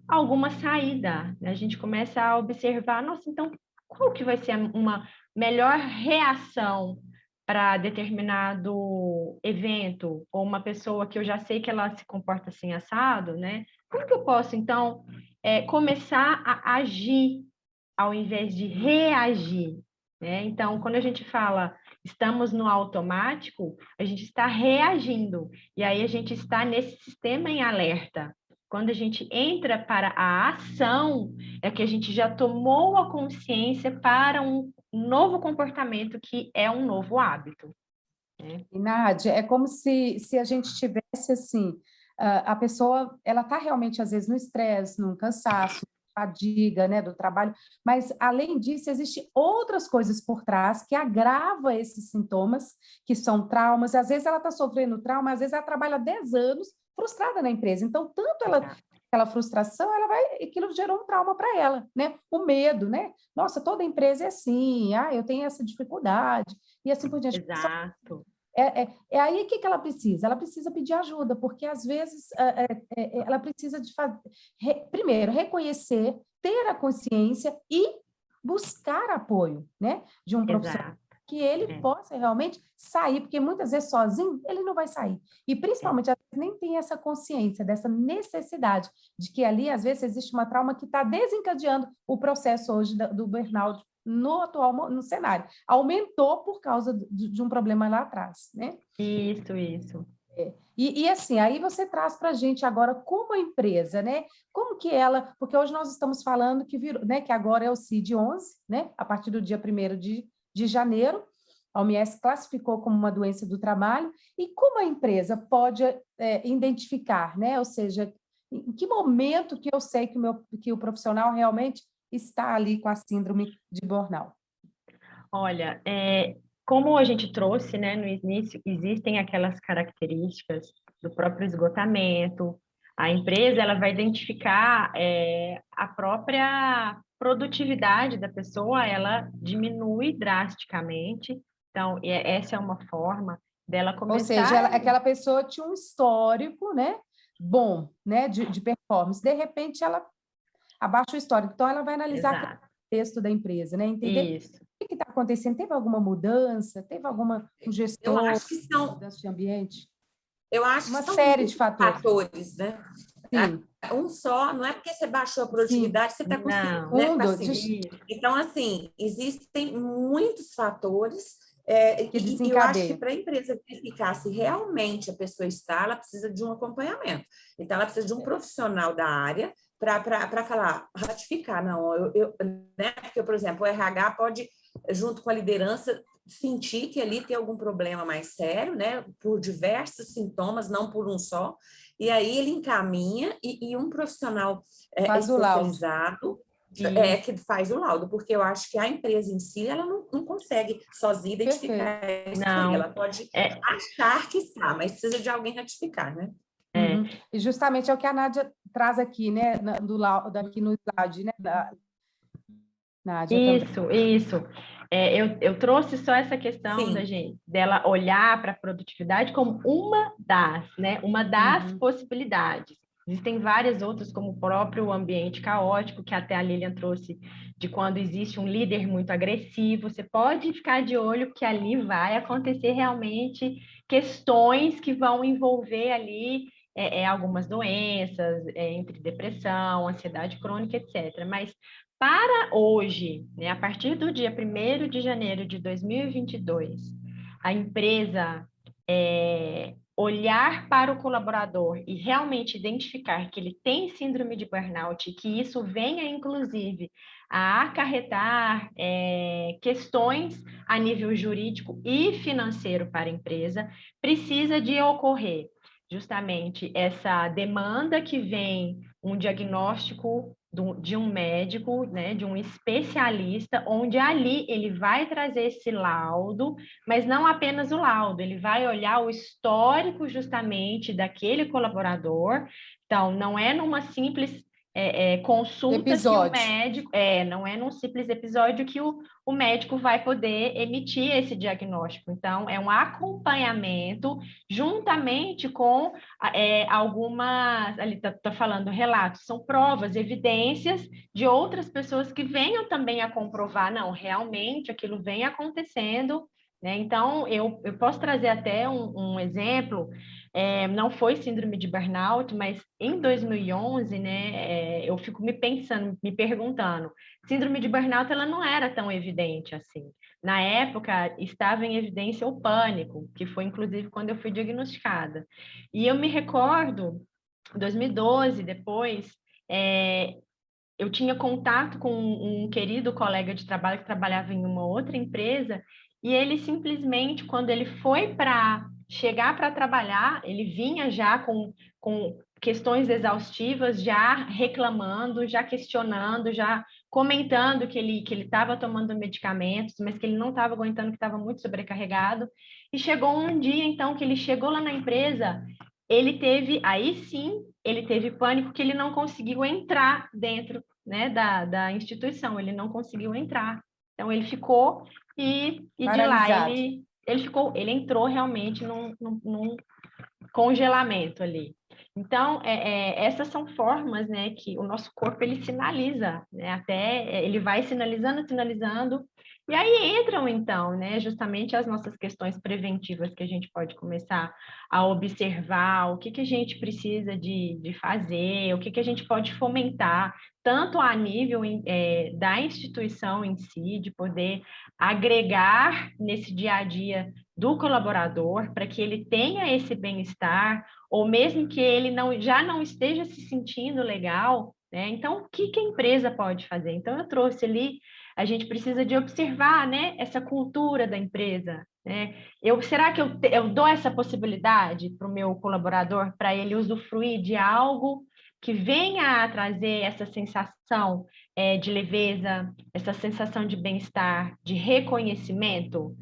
alguma saída, né? A gente começa a observar, nossa, então qual que vai ser uma melhor reação para determinado evento, ou uma pessoa que eu já sei que ela se comporta assim assado, né? Como que eu posso, então, começar a agir ao invés de reagir, né? Então, quando a gente fala estamos no automático, a gente está reagindo, e aí a gente está nesse sistema em alerta. Quando a gente entra para a ação, é que a gente já tomou a consciência para um novo comportamento, que é um novo hábito. Né? E, Nádia, é como se a gente tivesse assim, a pessoa, ela está realmente, às vezes, no estresse, no cansaço, fadiga, né, do trabalho, mas, além disso, existem outras coisas por trás que agravam esses sintomas, que são traumas, às vezes ela está sofrendo trauma, às vezes ela trabalha 10 anos frustrada na empresa, então, tanto aquela frustração, aquilo gerou um trauma para ela, né, o medo, né, nossa, toda empresa é assim, eu tenho essa dificuldade, e assim por diante. Exato. É aí que ela precisa? Ela precisa pedir ajuda, porque às vezes ela precisa de primeiro reconhecer, ter a consciência e buscar apoio, né, de um profissional. Exato. que ele possa realmente sair, porque muitas vezes sozinho ele não vai sair. E principalmente, às vezes, nem tem essa consciência dessa necessidade de que ali, às vezes, existe uma trauma que está desencadeando o processo hoje do burnout no cenário. Aumentou por causa de um problema lá atrás, né? Isso. E assim, aí você traz para a gente agora como a empresa, né? Como que ela, porque hoje nós estamos falando que virou, né? Que agora é o CID-11, né? A partir do dia 1º de janeiro, a OMS classificou como uma doença do trabalho, e como a empresa pode identificar, né? Ou seja, em que momento que eu sei que o profissional realmente está ali com a síndrome de burnout? Olha, como a gente trouxe, né, no início, existem aquelas características do próprio esgotamento. A empresa ela vai identificar a própria produtividade da pessoa, ela diminui drasticamente. Então, essa é uma forma dela Ou seja, começar. aquela pessoa tinha um histórico, né, bom, né, de performance. De repente, ela abaixa o histórico. Então, ela vai analisar aquele Exato. texto da empresa, né, entender Isso. o que está acontecendo. Teve alguma mudança? Teve alguma Eu sugestão, acho que são, mudança de ambiente? eu acho que Uma são série de muitos fatores. fatores, né? Sim, Um só, não é porque você baixou a sim. produtividade, você está conseguindo, Não. né? Tá Fundo, assim. Então, assim, existem muitos fatores, que e eu acho que desencadeia. para a empresa verificar se realmente a pessoa está, ela precisa de um acompanhamento. Então, ela precisa de um profissional da área para falar, ratificar, não, né? Porque, por exemplo, o RH pode, junto com a liderança, sentir que ali tem algum problema mais sério, né? Por diversos sintomas, não por um só. E aí ele encaminha e um profissional Faz o laudo. especializado E que faz o laudo, porque eu acho que a empresa em si ela não consegue sozinha Perfeito. identificar isso aí. não. Ela pode É, achar que está, mas precisa de alguém ratificar, né? é. Uhum. E justamente é o que a Nádia traz aqui, né, aqui no slide, né, Nádia também. Isso. Eu trouxe só essa questão Sim. dela olhar para a produtividade como uma das Uhum. possibilidades. Existem várias outras, como o próprio ambiente caótico, que até a Lilian trouxe, de quando existe um líder muito agressivo. Você pode ficar de olho que ali vai acontecer realmente questões que vão envolver ali algumas doenças, entre depressão, ansiedade crônica, etc. Mas para hoje, né, a partir do dia 1º de janeiro de 2022, a empresa olhar para o colaborador e realmente identificar que ele tem síndrome de burnout, e que isso venha, inclusive, a acarretar questões a nível jurídico e financeiro para a empresa, precisa de ocorrer justamente essa demanda que vem um diagnóstico de um médico, né, de um especialista, onde ali ele vai trazer esse laudo, mas não apenas o laudo, ele vai olhar o histórico justamente daquele colaborador. Então, não é numa simples consulta que o Episódio. médico, não é num simples episódio que o médico vai poder emitir esse diagnóstico. Então, é um acompanhamento juntamente com algumas, ali está falando relatos, são provas, evidências de outras pessoas que venham também a comprovar, não, realmente aquilo vem acontecendo, né? Então, eu posso trazer até um exemplo, não foi síndrome de burnout, mas em 2011, né, eu fico me perguntando, síndrome de burnout ela não era tão evidente assim. Na época, estava em evidência o pânico, que foi inclusive quando eu fui diagnosticada. E eu me recordo, em 2012, depois, eu tinha contato com um querido colega de trabalho que trabalhava em uma outra empresa, e ele simplesmente, quando ele foi para chegar para trabalhar, ele vinha já com questões exaustivas, já reclamando, já questionando, já comentando que ele estava tomando medicamentos, mas que ele não estava aguentando, que estava muito sobrecarregado. E chegou um dia, então, que ele chegou lá na empresa, aí sim, ele teve pânico, que ele não conseguiu entrar dentro, né, da instituição, ele não conseguiu entrar. Então, ele ficou e de lá Paralisado. ele entrou realmente num congelamento ali. Então, essas são formas, né, que o nosso corpo ele sinaliza, né, até ele vai sinalizando, e aí entram, então, né, justamente as nossas questões preventivas que a gente pode começar a observar, o que a gente precisa de fazer, o que a gente pode fomentar, tanto a nível da instituição em si, de poder agregar nesse dia a dia do colaborador, para que ele tenha esse bem-estar, ou mesmo que ele já não esteja se sentindo legal, né? Então, o que a empresa pode fazer? Então, eu trouxe ali, a gente precisa de observar, né, essa cultura da empresa, né? Será que eu dou essa possibilidade para o meu colaborador, para ele usufruir de algo que venha a trazer essa sensação de leveza, essa sensação de bem-estar, de reconhecimento?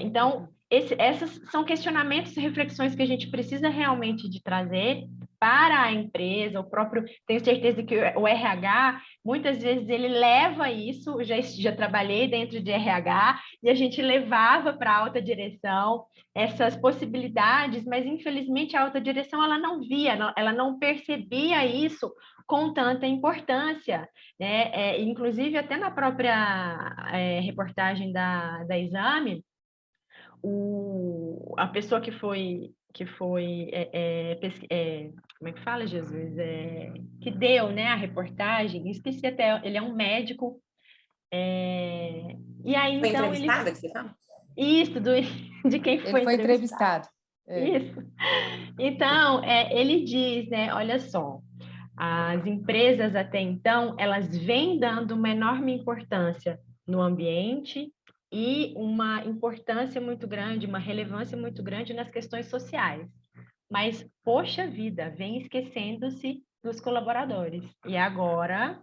Então, esses são questionamentos e reflexões que a gente precisa realmente de trazer para a empresa, o próprio, tenho certeza que o RH, muitas vezes ele leva isso, já trabalhei dentro de RH, e a gente levava para a alta direção essas possibilidades, mas infelizmente a alta direção ela não via, ela não percebia isso com tanta importância, né? Inclusive até na própria reportagem da Exame, a pessoa que foi como é que fala, Jesus? Que deu, né, a reportagem, esqueci até, ele é um médico, e aí Foi então entrevistada, que você fala? Isso, de quem Ele foi entrevistado. Isso. Então, ele diz, né, olha só, as empresas até então, elas vêm dando uma enorme importância no ambiente e uma importância muito grande, uma relevância muito grande nas questões sociais. Mas, poxa vida, vem esquecendo-se dos colaboradores. E agora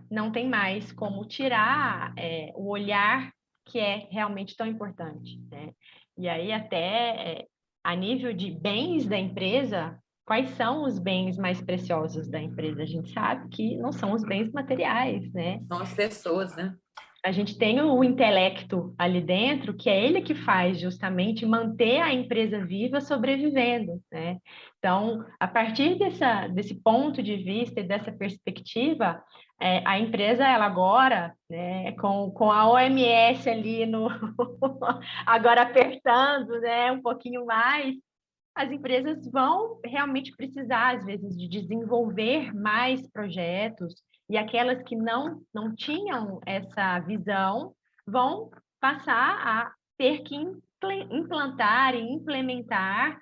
não tem mais como tirar o olhar que é realmente tão importante, né? E aí até a nível de bens da empresa, quais são os bens mais preciosos da empresa? A gente sabe que não são os bens materiais, né? São as pessoas, né? A gente tem o intelecto ali dentro, que é ele que faz justamente manter a empresa viva sobrevivendo, né? Então, a partir desse ponto de vista e dessa perspectiva, a empresa, ela agora, né, com a OMS ali agora apertando, né, um pouquinho mais, as empresas vão realmente precisar, às vezes, de desenvolver mais projetos, e aquelas que não tinham essa visão vão passar a ter que implantar e implementar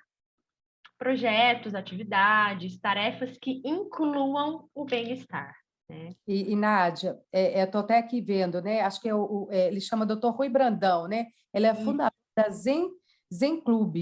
projetos, atividades, tarefas que incluam o bem-estar, né? E Nádia, estou até aqui vendo, né? Acho que ele chama Dr. Rui Brandão, né? Ele é fundador da Zen Club,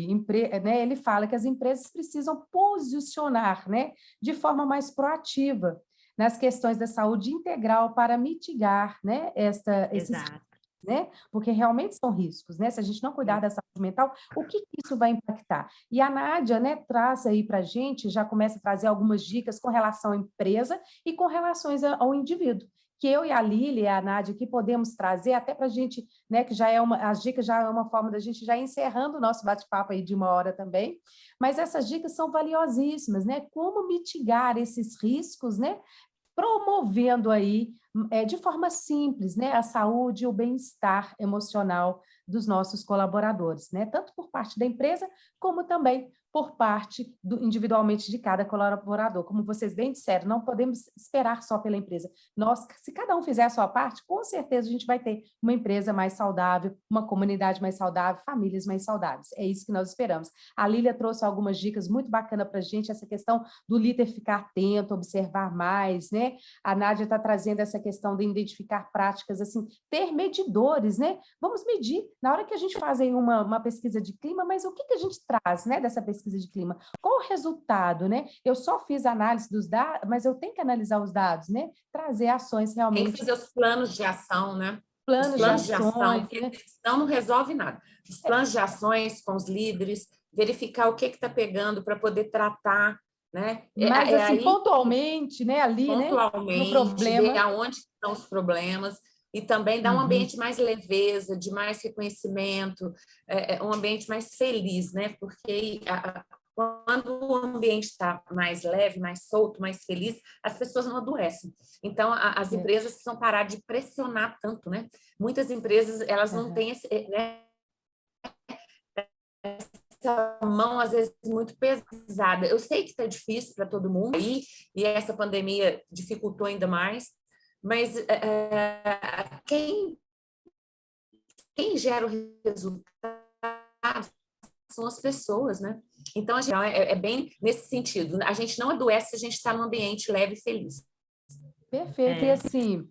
né? Ele fala que as empresas precisam posicionar, né, de forma mais proativa nas questões da saúde integral para mitigar, né, esses Exato. né? Porque realmente são riscos, né? Se a gente não cuidar da saúde mental, o que isso vai impactar? E a Nádia, né, traz aí para a gente, já começa a trazer algumas dicas com relação à empresa e com relações ao indivíduo, que eu e a Lília e a Nádia aqui podemos trazer até para a gente, né, que as dicas já é uma forma da gente já encerrando o nosso bate-papo aí de 1 hora também, mas essas dicas são valiosíssimas, né? Como mitigar esses riscos, né? Promovendo aí, de forma simples, né, a saúde e o bem-estar emocional dos nossos colaboradores, né, tanto por parte da empresa, como também por parte individualmente de cada colaborador. Como vocês bem disseram, não podemos esperar só pela empresa. Se cada um fizer a sua parte, com certeza a gente vai ter uma empresa mais saudável, uma comunidade mais saudável, famílias mais saudáveis. É isso que nós esperamos. A Lília trouxe algumas dicas muito bacanas para a gente, essa questão do líder ficar atento, observar mais, né? A Nádia está trazendo essa questão de identificar práticas, assim, ter medidores, né? Vamos medir. Na hora que a gente faz aí uma pesquisa de clima, mas o que a gente traz, né, dessa pesquisa de clima? Qual o resultado, né? Eu só fiz análise dos dados, mas eu tenho que analisar os dados, né? Trazer ações realmente. Tem que fazer os planos de ação, né? Planos de ação, porque né? senão não resolve nada. Os planos de ações com os líderes, verificar o que está pegando para poder tratar, né? Mas, assim, aí, pontualmente, né, ali, pontualmente, né, no problema. ver aonde estão os problemas e também dar um ambiente mais leveza, de mais reconhecimento, um ambiente mais feliz, né? Porque Quando o ambiente está mais leve, mais solto, mais feliz, as pessoas não adoecem. Então, as empresas precisam parar de pressionar tanto, né? Muitas empresas, elas não têm esse, né, essa mão, às vezes, muito pesada. Eu sei que está difícil para todo mundo aí, e essa pandemia dificultou ainda mais, mas quem gera o resultado são as pessoas, né? Então, a gente, é bem nesse sentido. A gente não adoece se a gente está num ambiente leve e feliz. Perfeito. E assim,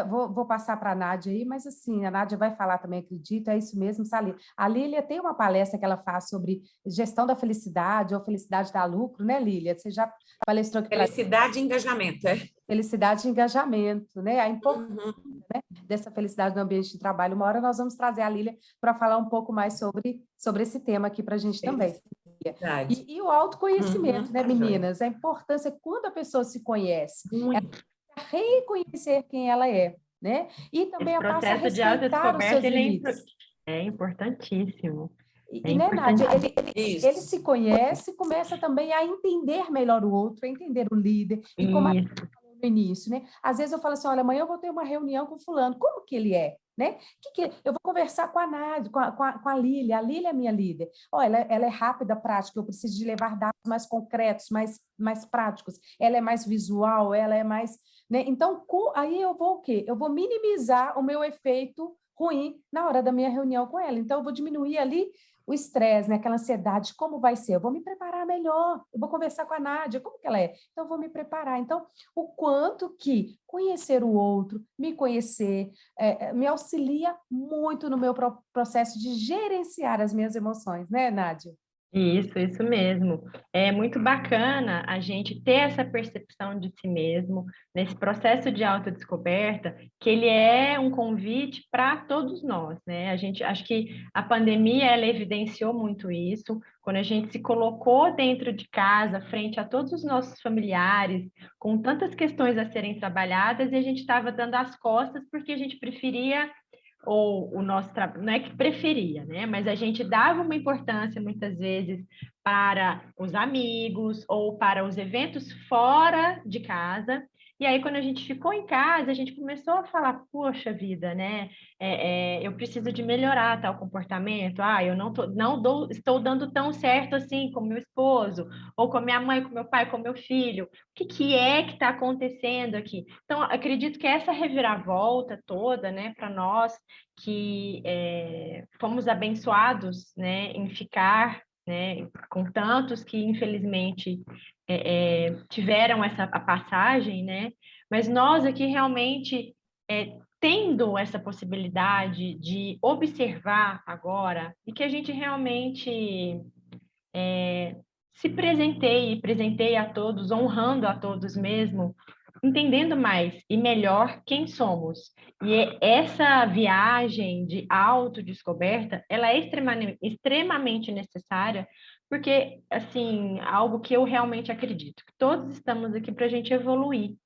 vou passar para a Nádia aí, mas assim, a Nádia vai falar também, acredito, é isso mesmo, Sally. A Lília tem uma palestra que ela faz sobre gestão da felicidade ou felicidade dá lucro, né, Lília? Você já palestrou aqui para... Felicidade e engajamento, é. Felicidade e engajamento, né? A importância, né, dessa felicidade no ambiente de trabalho. Uma hora nós vamos trazer a Lília para falar um pouco mais sobre esse tema aqui para a gente também. E o autoconhecimento, né, meninas? A importância, quando a pessoa se conhece, ela reconhecer quem ela é, né? E também esse passa a processo de respeitar os seus autodescoberta, limites. é importantíssimo. E né, Nádia, ele se conhece, começa também a entender melhor o outro, a entender o líder. E como a no início, né? Às vezes eu falo assim, olha, amanhã eu vou ter uma reunião com fulano, como que ele é? Né? Eu vou conversar com a Nádia, com a Lília é minha líder. Ela é rápida, prática, eu preciso de levar dados mais concretos, mais práticos. Ela é mais visual, ela é mais... Né? Então, aí eu vou o quê? Eu vou minimizar o meu efeito ruim na hora da minha reunião com ela. Então, eu vou diminuir ali o estresse, né? Aquela ansiedade, como vai ser? Eu vou me preparar melhor, eu vou conversar com a Nádia, como que ela é? Então, eu vou me preparar. Então, o quanto que conhecer o outro, me conhecer, me auxilia muito no meu processo de gerenciar as minhas emoções, né, Nádia? Isso mesmo. É muito bacana a gente ter essa percepção de si mesmo, nesse processo de autodescoberta, que ele é um convite para todos nós, né? Acho que a pandemia, ela evidenciou muito isso, quando a gente se colocou dentro de casa, frente a todos os nossos familiares, com tantas questões a serem trabalhadas, e a gente estava dando as costas porque a gente preferia ou o nosso trabalho, não é que preferia, né? Mas a gente dava uma importância muitas vezes para os amigos ou para os eventos fora de casa. E aí, quando a gente ficou em casa, a gente começou a falar, poxa vida, né? Eu preciso de melhorar tal comportamento. Eu não estou dando tão certo assim com meu esposo, ou com minha mãe, com meu pai, com meu filho. O que é que está acontecendo aqui? Então, acredito que essa reviravolta toda, né, para nós que fomos abençoados, né, em ficar, né, com tantos que infelizmente tiveram a passagem, né, mas nós aqui realmente tendo essa possibilidade de observar agora e que a gente realmente se presenteie a todos, honrando a todos mesmo, entendendo mais e melhor quem somos. E essa viagem de autodescoberta, ela é extremamente necessária, porque, assim, algo que eu realmente acredito, que todos estamos aqui para a gente evoluir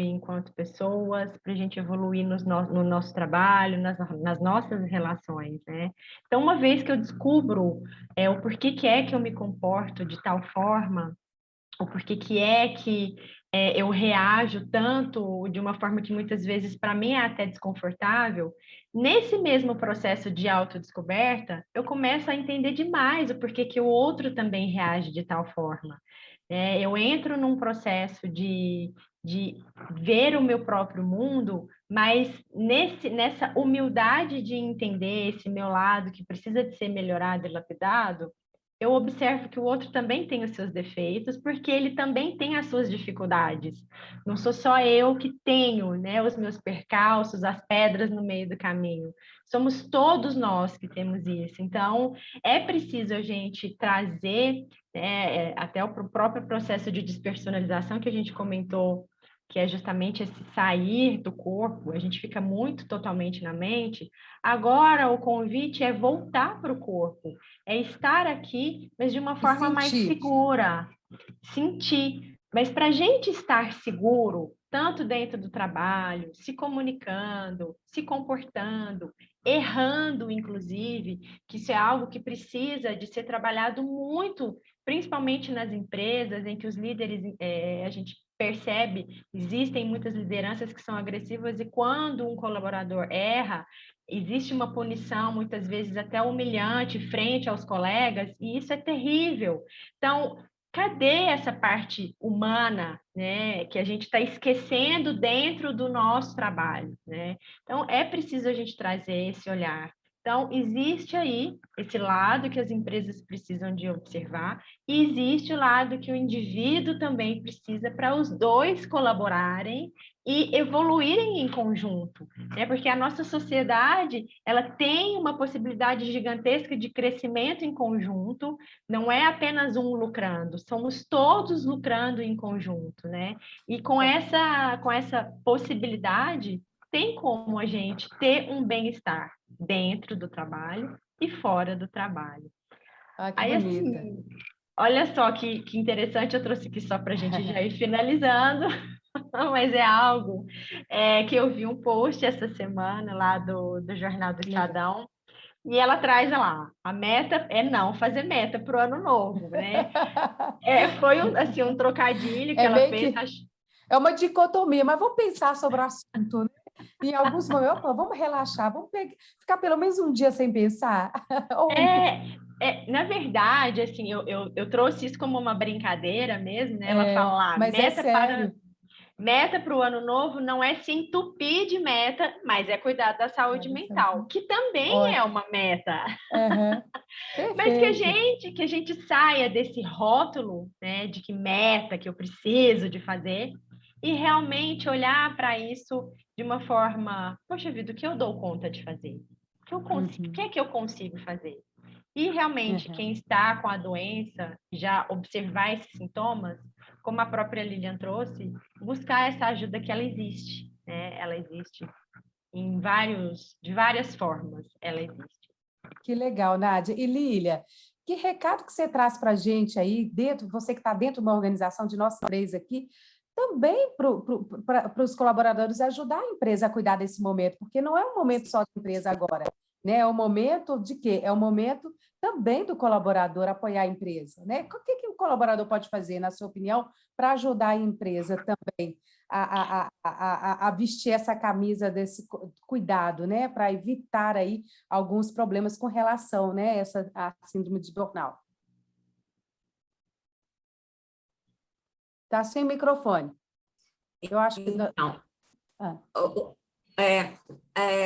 enquanto pessoas, para a gente evoluir no nosso trabalho, nas nossas relações, né? Então, uma vez que eu descubro o porquê que é que eu me comporto de tal forma, o porquê que é que eu reajo tanto de uma forma que muitas vezes para mim é até desconfortável, nesse mesmo processo de autodescoberta, eu começo a entender demais o porquê que o outro também reage de tal forma. Eu entro num processo de ver o meu próprio mundo, mas nessa humildade de entender esse meu lado que precisa de ser melhorado e lapidado, eu observo que o outro também tem os seus defeitos, porque ele também tem as suas dificuldades. Não sou só eu que tenho, né, os meus percalços, as pedras no meio do caminho. Somos todos nós que temos isso. Então, é preciso a gente trazer, né, até o próprio processo de despersonalização que a gente comentou, que é justamente esse sair do corpo, a gente fica muito totalmente na mente. Agora, o convite é voltar para o corpo, é estar aqui, mas de uma forma mais segura, sentir. Mas para a gente estar seguro, tanto dentro do trabalho, se comunicando, se comportando errando, inclusive, que isso é algo que precisa de ser trabalhado muito, principalmente nas empresas, em que os líderes, a gente percebe, existem muitas lideranças que são agressivas, e quando um colaborador erra, existe uma punição, muitas vezes até humilhante, frente aos colegas, e isso é terrível. Então, cadê essa parte humana, né, que a gente está esquecendo dentro do nosso trabalho, né? Então, é preciso a gente trazer esse olhar. Então, existe aí esse lado que as empresas precisam de observar, e existe o lado que o indivíduo também precisa, para os dois colaborarem e evoluírem em conjunto, né? Porque a nossa sociedade, ela tem uma possibilidade gigantesca de crescimento em conjunto, não é apenas um lucrando, somos todos lucrando em conjunto, né? E com essa possibilidade, tem como a gente ter um bem-estar dentro do trabalho e fora do trabalho. Ah, que Aí, bonita. assim, olha só que interessante, eu trouxe aqui só para a gente já ir finalizando, mas é algo que eu vi um post essa semana lá do Jornal do Estadão, e ela traz lá, a meta é não fazer meta para o ano novo, né? Foi assim, um trocadilho que É ela meio fez. que é uma dicotomia, mas vamos pensar sobre o assunto, né? Em alguns momentos, opa, vamos relaxar, vamos ficar pelo menos um dia sem pensar. Na verdade, assim, eu trouxe isso como uma brincadeira mesmo, né? Ela fala lá, Mas é sério. meta para o ano novo não é se entupir de meta, mas é cuidar da saúde mental, que também é Ótimo. uma meta. Uhum. Mas Perfeito. que a gente saia desse rótulo, né, de que meta que eu preciso de fazer, e realmente olhar para isso de uma forma, poxa vida, o que eu dou conta de fazer? O que eu consigo, o que é que eu consigo fazer? E realmente, quem está com a doença, já observar esses sintomas, como a própria Lilian trouxe, buscar essa ajuda, que ela existe, né? Ela existe de várias formas, ela existe. Que legal, Nádia. E Lília, que recado que você traz para a gente aí, você que está dentro de uma organização de nós três aqui, também para os colaboradores ajudar a empresa a cuidar desse momento, porque não é um momento só da empresa agora, né? É um momento de quê? É um momento também do colaborador apoiar a empresa, né? O que o colaborador pode fazer, na sua opinião, para ajudar a empresa também a vestir essa camisa desse cuidado, né? Para evitar aí alguns problemas com relação, né, a síndrome de burnout. Está sem microfone. Eu acho que... Então,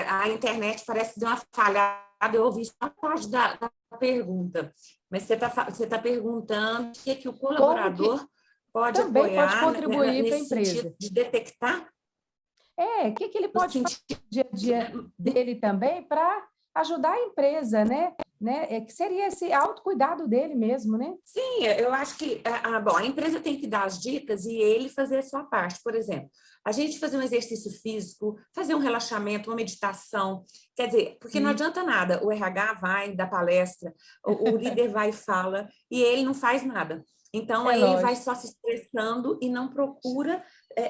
a internet parece que deu uma falhada, eu ouvi só a parte da pergunta, mas você tá perguntando o que o colaborador pode também apoiar pode contribuir para a nesse empresa. sentido de detectar? O que ele pode fazer no dia a dia dele também para ajudar a empresa, né? Que seria esse autocuidado dele mesmo, né? Sim, eu acho que a empresa tem que dar as dicas e ele fazer a sua parte. Por exemplo, a gente fazer um exercício físico, fazer um relaxamento, uma meditação. Quer dizer, porque não adianta nada. O RH vai dar palestra, o líder vai e fala, e ele não faz nada. Então, aí ele vai só se estressando e não procura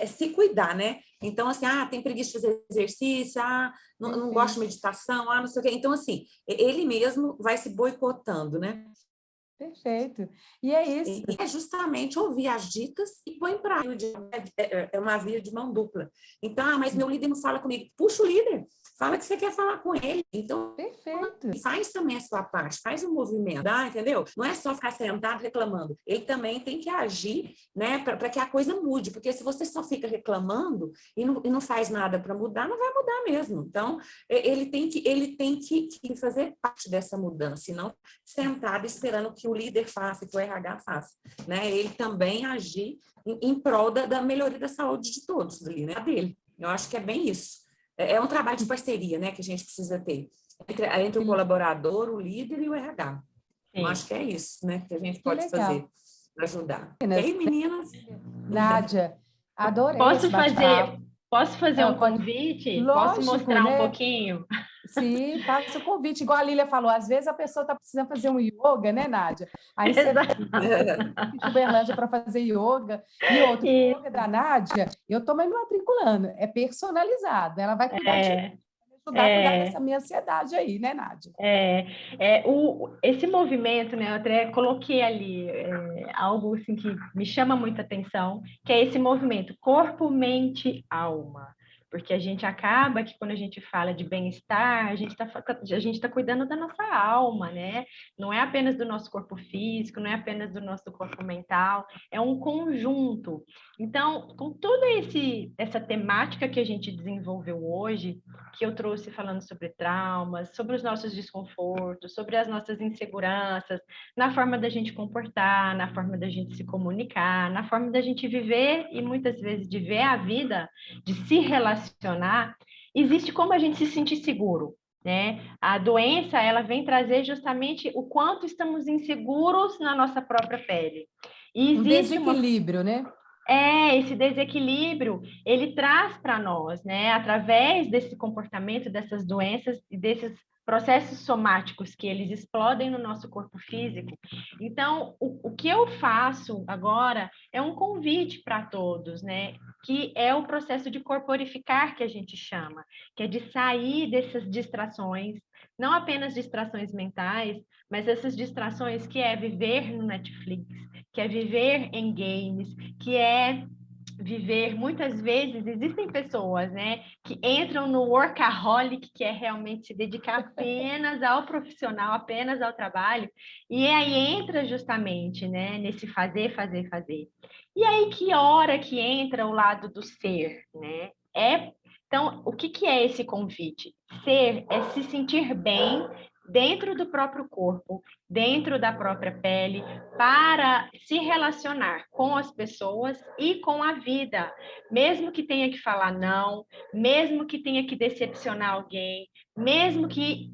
se cuidar, né? Então, assim, tem preguiça de fazer exercício, não gosto de meditação, não sei o quê. Então, assim, ele mesmo vai se boicotando, né? Perfeito. E é isso. E é justamente ouvir as dicas e pôr em prática. É uma via de mão dupla. Então, mas meu líder não fala comigo. Puxa o líder, fala que você quer falar com ele. Então, perfeito. Faz também a sua parte, faz um movimento, entendeu? Não é só ficar sentado reclamando. Ele também tem que agir, né, para que a coisa mude. Porque se você só fica reclamando e não faz nada para mudar, não vai mudar mesmo. Então, ele tem que fazer parte dessa mudança, e não sentado esperando que o líder faça, que o RH faça, né? Ele também agir em prol da melhoria da saúde de todos ali, né? Dele. Eu acho que é bem isso. É um trabalho de parceria, né, que a gente precisa ter entre o colaborador, o líder e o RH. Eu acho que é isso, né, que a gente pode fazer para ajudar. E aí, meninas? Nádia, adorei Posso fazer um convite? Lógico, posso mostrar né? um pouquinho? Sim, faça o convite. Igual a Lília falou, às vezes a pessoa está precisando fazer um yoga, né, Nádia? Aí você vai em Uberlândia para fazer yoga. E outro, o yoga da Nádia, eu estou me matriculando, é personalizado. Ela vai cuidar de ajudar a cuidar dessa minha ansiedade aí, né, Nádia? Esse movimento, né, eu até coloquei ali algo assim, que me chama muita atenção, que é esse movimento corpo, mente, alma. Porque a gente acaba que quando a gente fala de bem-estar, a gente tá cuidando da nossa alma, né? Não é apenas do nosso corpo físico, não é apenas do nosso corpo mental, é um conjunto. Então, com toda essa temática que a gente desenvolveu hoje, que eu trouxe falando sobre traumas, sobre os nossos desconfortos, sobre as nossas inseguranças, na forma da gente comportar, na forma da gente se comunicar, na forma da gente viver e muitas vezes de ver a vida, de se relacionar, existe como a gente se sentir seguro, né? A doença, ela vem trazer justamente o quanto estamos inseguros na nossa própria pele. E Um desequilíbrio, né? Esse desequilíbrio, ele traz para nós, né, através desse comportamento, dessas doenças e desses processos somáticos que eles explodem no nosso corpo físico. Então, o que eu faço agora é um convite para todos, né, que é o processo de corporificar que a gente chama, que é de sair dessas distrações, não apenas distrações mentais, mas essas distrações que é viver no Netflix, que é viver em games, que é viver, muitas vezes, existem pessoas, né, que entram no workaholic, que é realmente se dedicar apenas ao profissional, apenas ao trabalho, e aí entra justamente, né, nesse fazer, fazer, fazer. E aí que hora que entra o lado do ser, né? Então, o que é esse convite? Ser é se sentir bem dentro do próprio corpo, dentro da própria pele, para se relacionar com as pessoas e com a vida, mesmo que tenha que falar não, mesmo que tenha que decepcionar alguém, mesmo que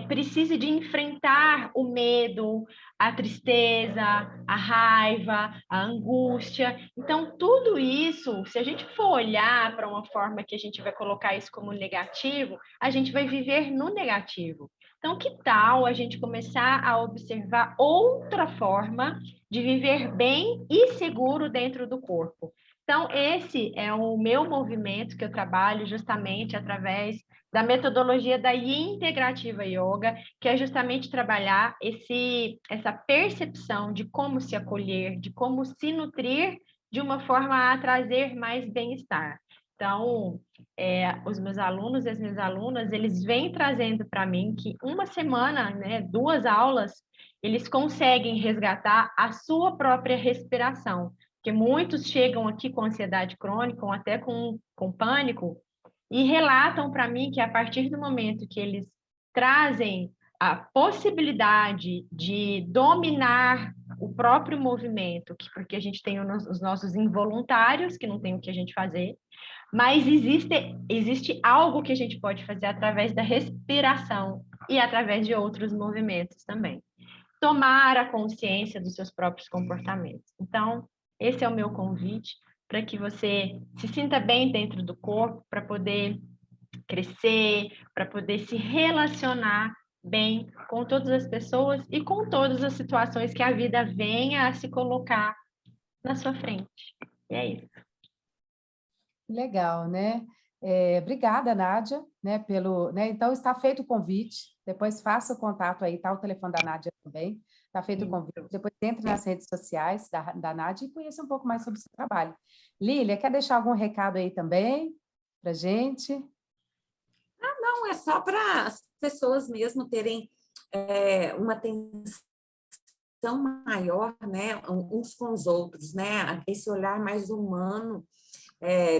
precise de enfrentar o medo, a tristeza, a raiva, a angústia. Então, tudo isso, se a gente for olhar para uma forma que a gente vai colocar isso como negativo, a gente vai viver no negativo. Então, que tal a gente começar a observar outra forma de viver bem e seguro dentro do corpo? Então, esse é o meu movimento que eu trabalho justamente através da metodologia da Integrativa Yoga, que é justamente trabalhar essa percepção de como se acolher, de como se nutrir de uma forma a trazer mais bem-estar. Então, os meus alunos e as minhas alunas, eles vêm trazendo para mim que uma semana, né, 2 aulas, eles conseguem resgatar a sua própria respiração, porque muitos chegam aqui com ansiedade crônica, ou até com pânico, e relatam para mim que a partir do momento que eles trazem a possibilidade de dominar o próprio movimento, porque a gente tem os nossos involuntários, que não tem o que a gente fazer, mas existe algo que a gente pode fazer através da respiração e através de outros movimentos também. Tomar a consciência dos seus próprios comportamentos. Então, esse é o meu convite para que você se sinta bem dentro do corpo, para poder crescer, para poder se relacionar bem com todas as pessoas e com todas as situações que a vida venha a se colocar na sua frente. E é isso. Legal, né? Obrigada, Nádia, né, né? Então, está feito o convite, depois faça o contato aí, tá o telefone da Nádia também, está feito o convite, depois entre nas redes sociais da Nádia e conheça um pouco mais sobre o seu trabalho. Lília, quer deixar algum recado aí também para a gente? Não, é só para as pessoas mesmo terem uma atenção maior, né, uns com os outros, né, esse olhar mais humano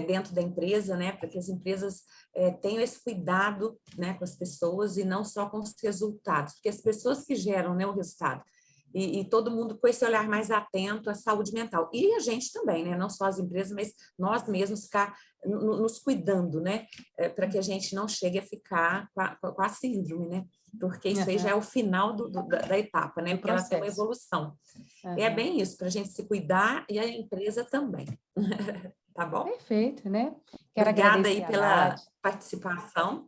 dentro da empresa, né, para que as empresas tenham esse cuidado, né, com as pessoas e não só com os resultados, porque as pessoas que geram, né, o resultado, e todo mundo com esse olhar mais atento à saúde mental. E a gente também, né, não só as empresas, mas nós mesmos ficar nos cuidando, né, para que a gente não chegue a ficar com a síndrome, né, porque isso aí já é o final da etapa, né, porque ela tem uma evolução. É bem isso, para a gente se cuidar e a empresa também. Tá bom? Perfeito, né? Quero Obrigada agradecer aí pela participação.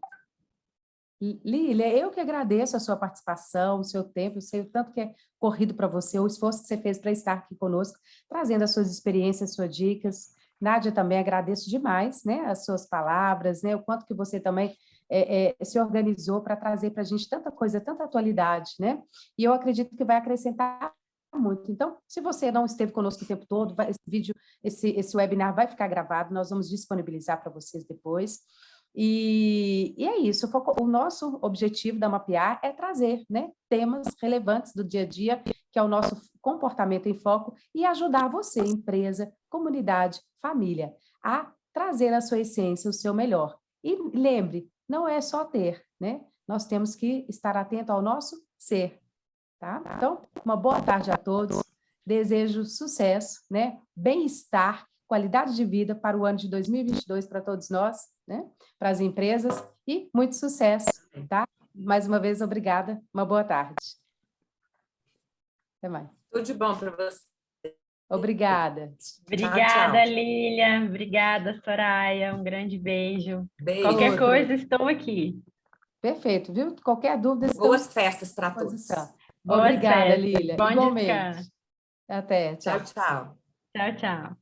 Lília, eu que agradeço a sua participação, o seu tempo, eu sei o tanto que é corrido para você, o esforço que você fez para estar aqui conosco, trazendo as suas experiências, suas dicas. Nádia, também agradeço demais, né, as suas palavras, né, o quanto que você também se organizou para trazer para a gente tanta coisa, tanta atualidade, né? E eu acredito que vai acrescentar muito. Então, se você não esteve conosco o tempo todo, esse vídeo, esse webinar vai ficar gravado, nós vamos disponibilizar para vocês depois. E é isso, o nosso objetivo da Mapear é trazer, né, temas relevantes do dia a dia, que é o nosso comportamento em foco, e ajudar você, empresa, comunidade, família, a trazer a sua essência, o seu melhor. E lembre, não é só ter, né? Nós temos que estar atento ao nosso ser, tá? Então, uma boa tarde a todos, desejo sucesso, né? Bem-estar, qualidade de vida para o ano de 2022 para todos nós, né? Para as empresas e muito sucesso, tá? Mais uma vez, obrigada, uma boa tarde. Até mais. Tudo de bom para você. Obrigada. Obrigada, Tchau, tchau. Lilian. Obrigada, Soraya. Um grande beijo. Beijo. Qualquer coisa, estou aqui. Perfeito, viu? Qualquer dúvida, estamos Boas festas para à todos. disposição. Boas Obrigada, festas. Lília. Bom Igualmente. descanso. Até, tchau. Tchau, tchau. Tchau, tchau.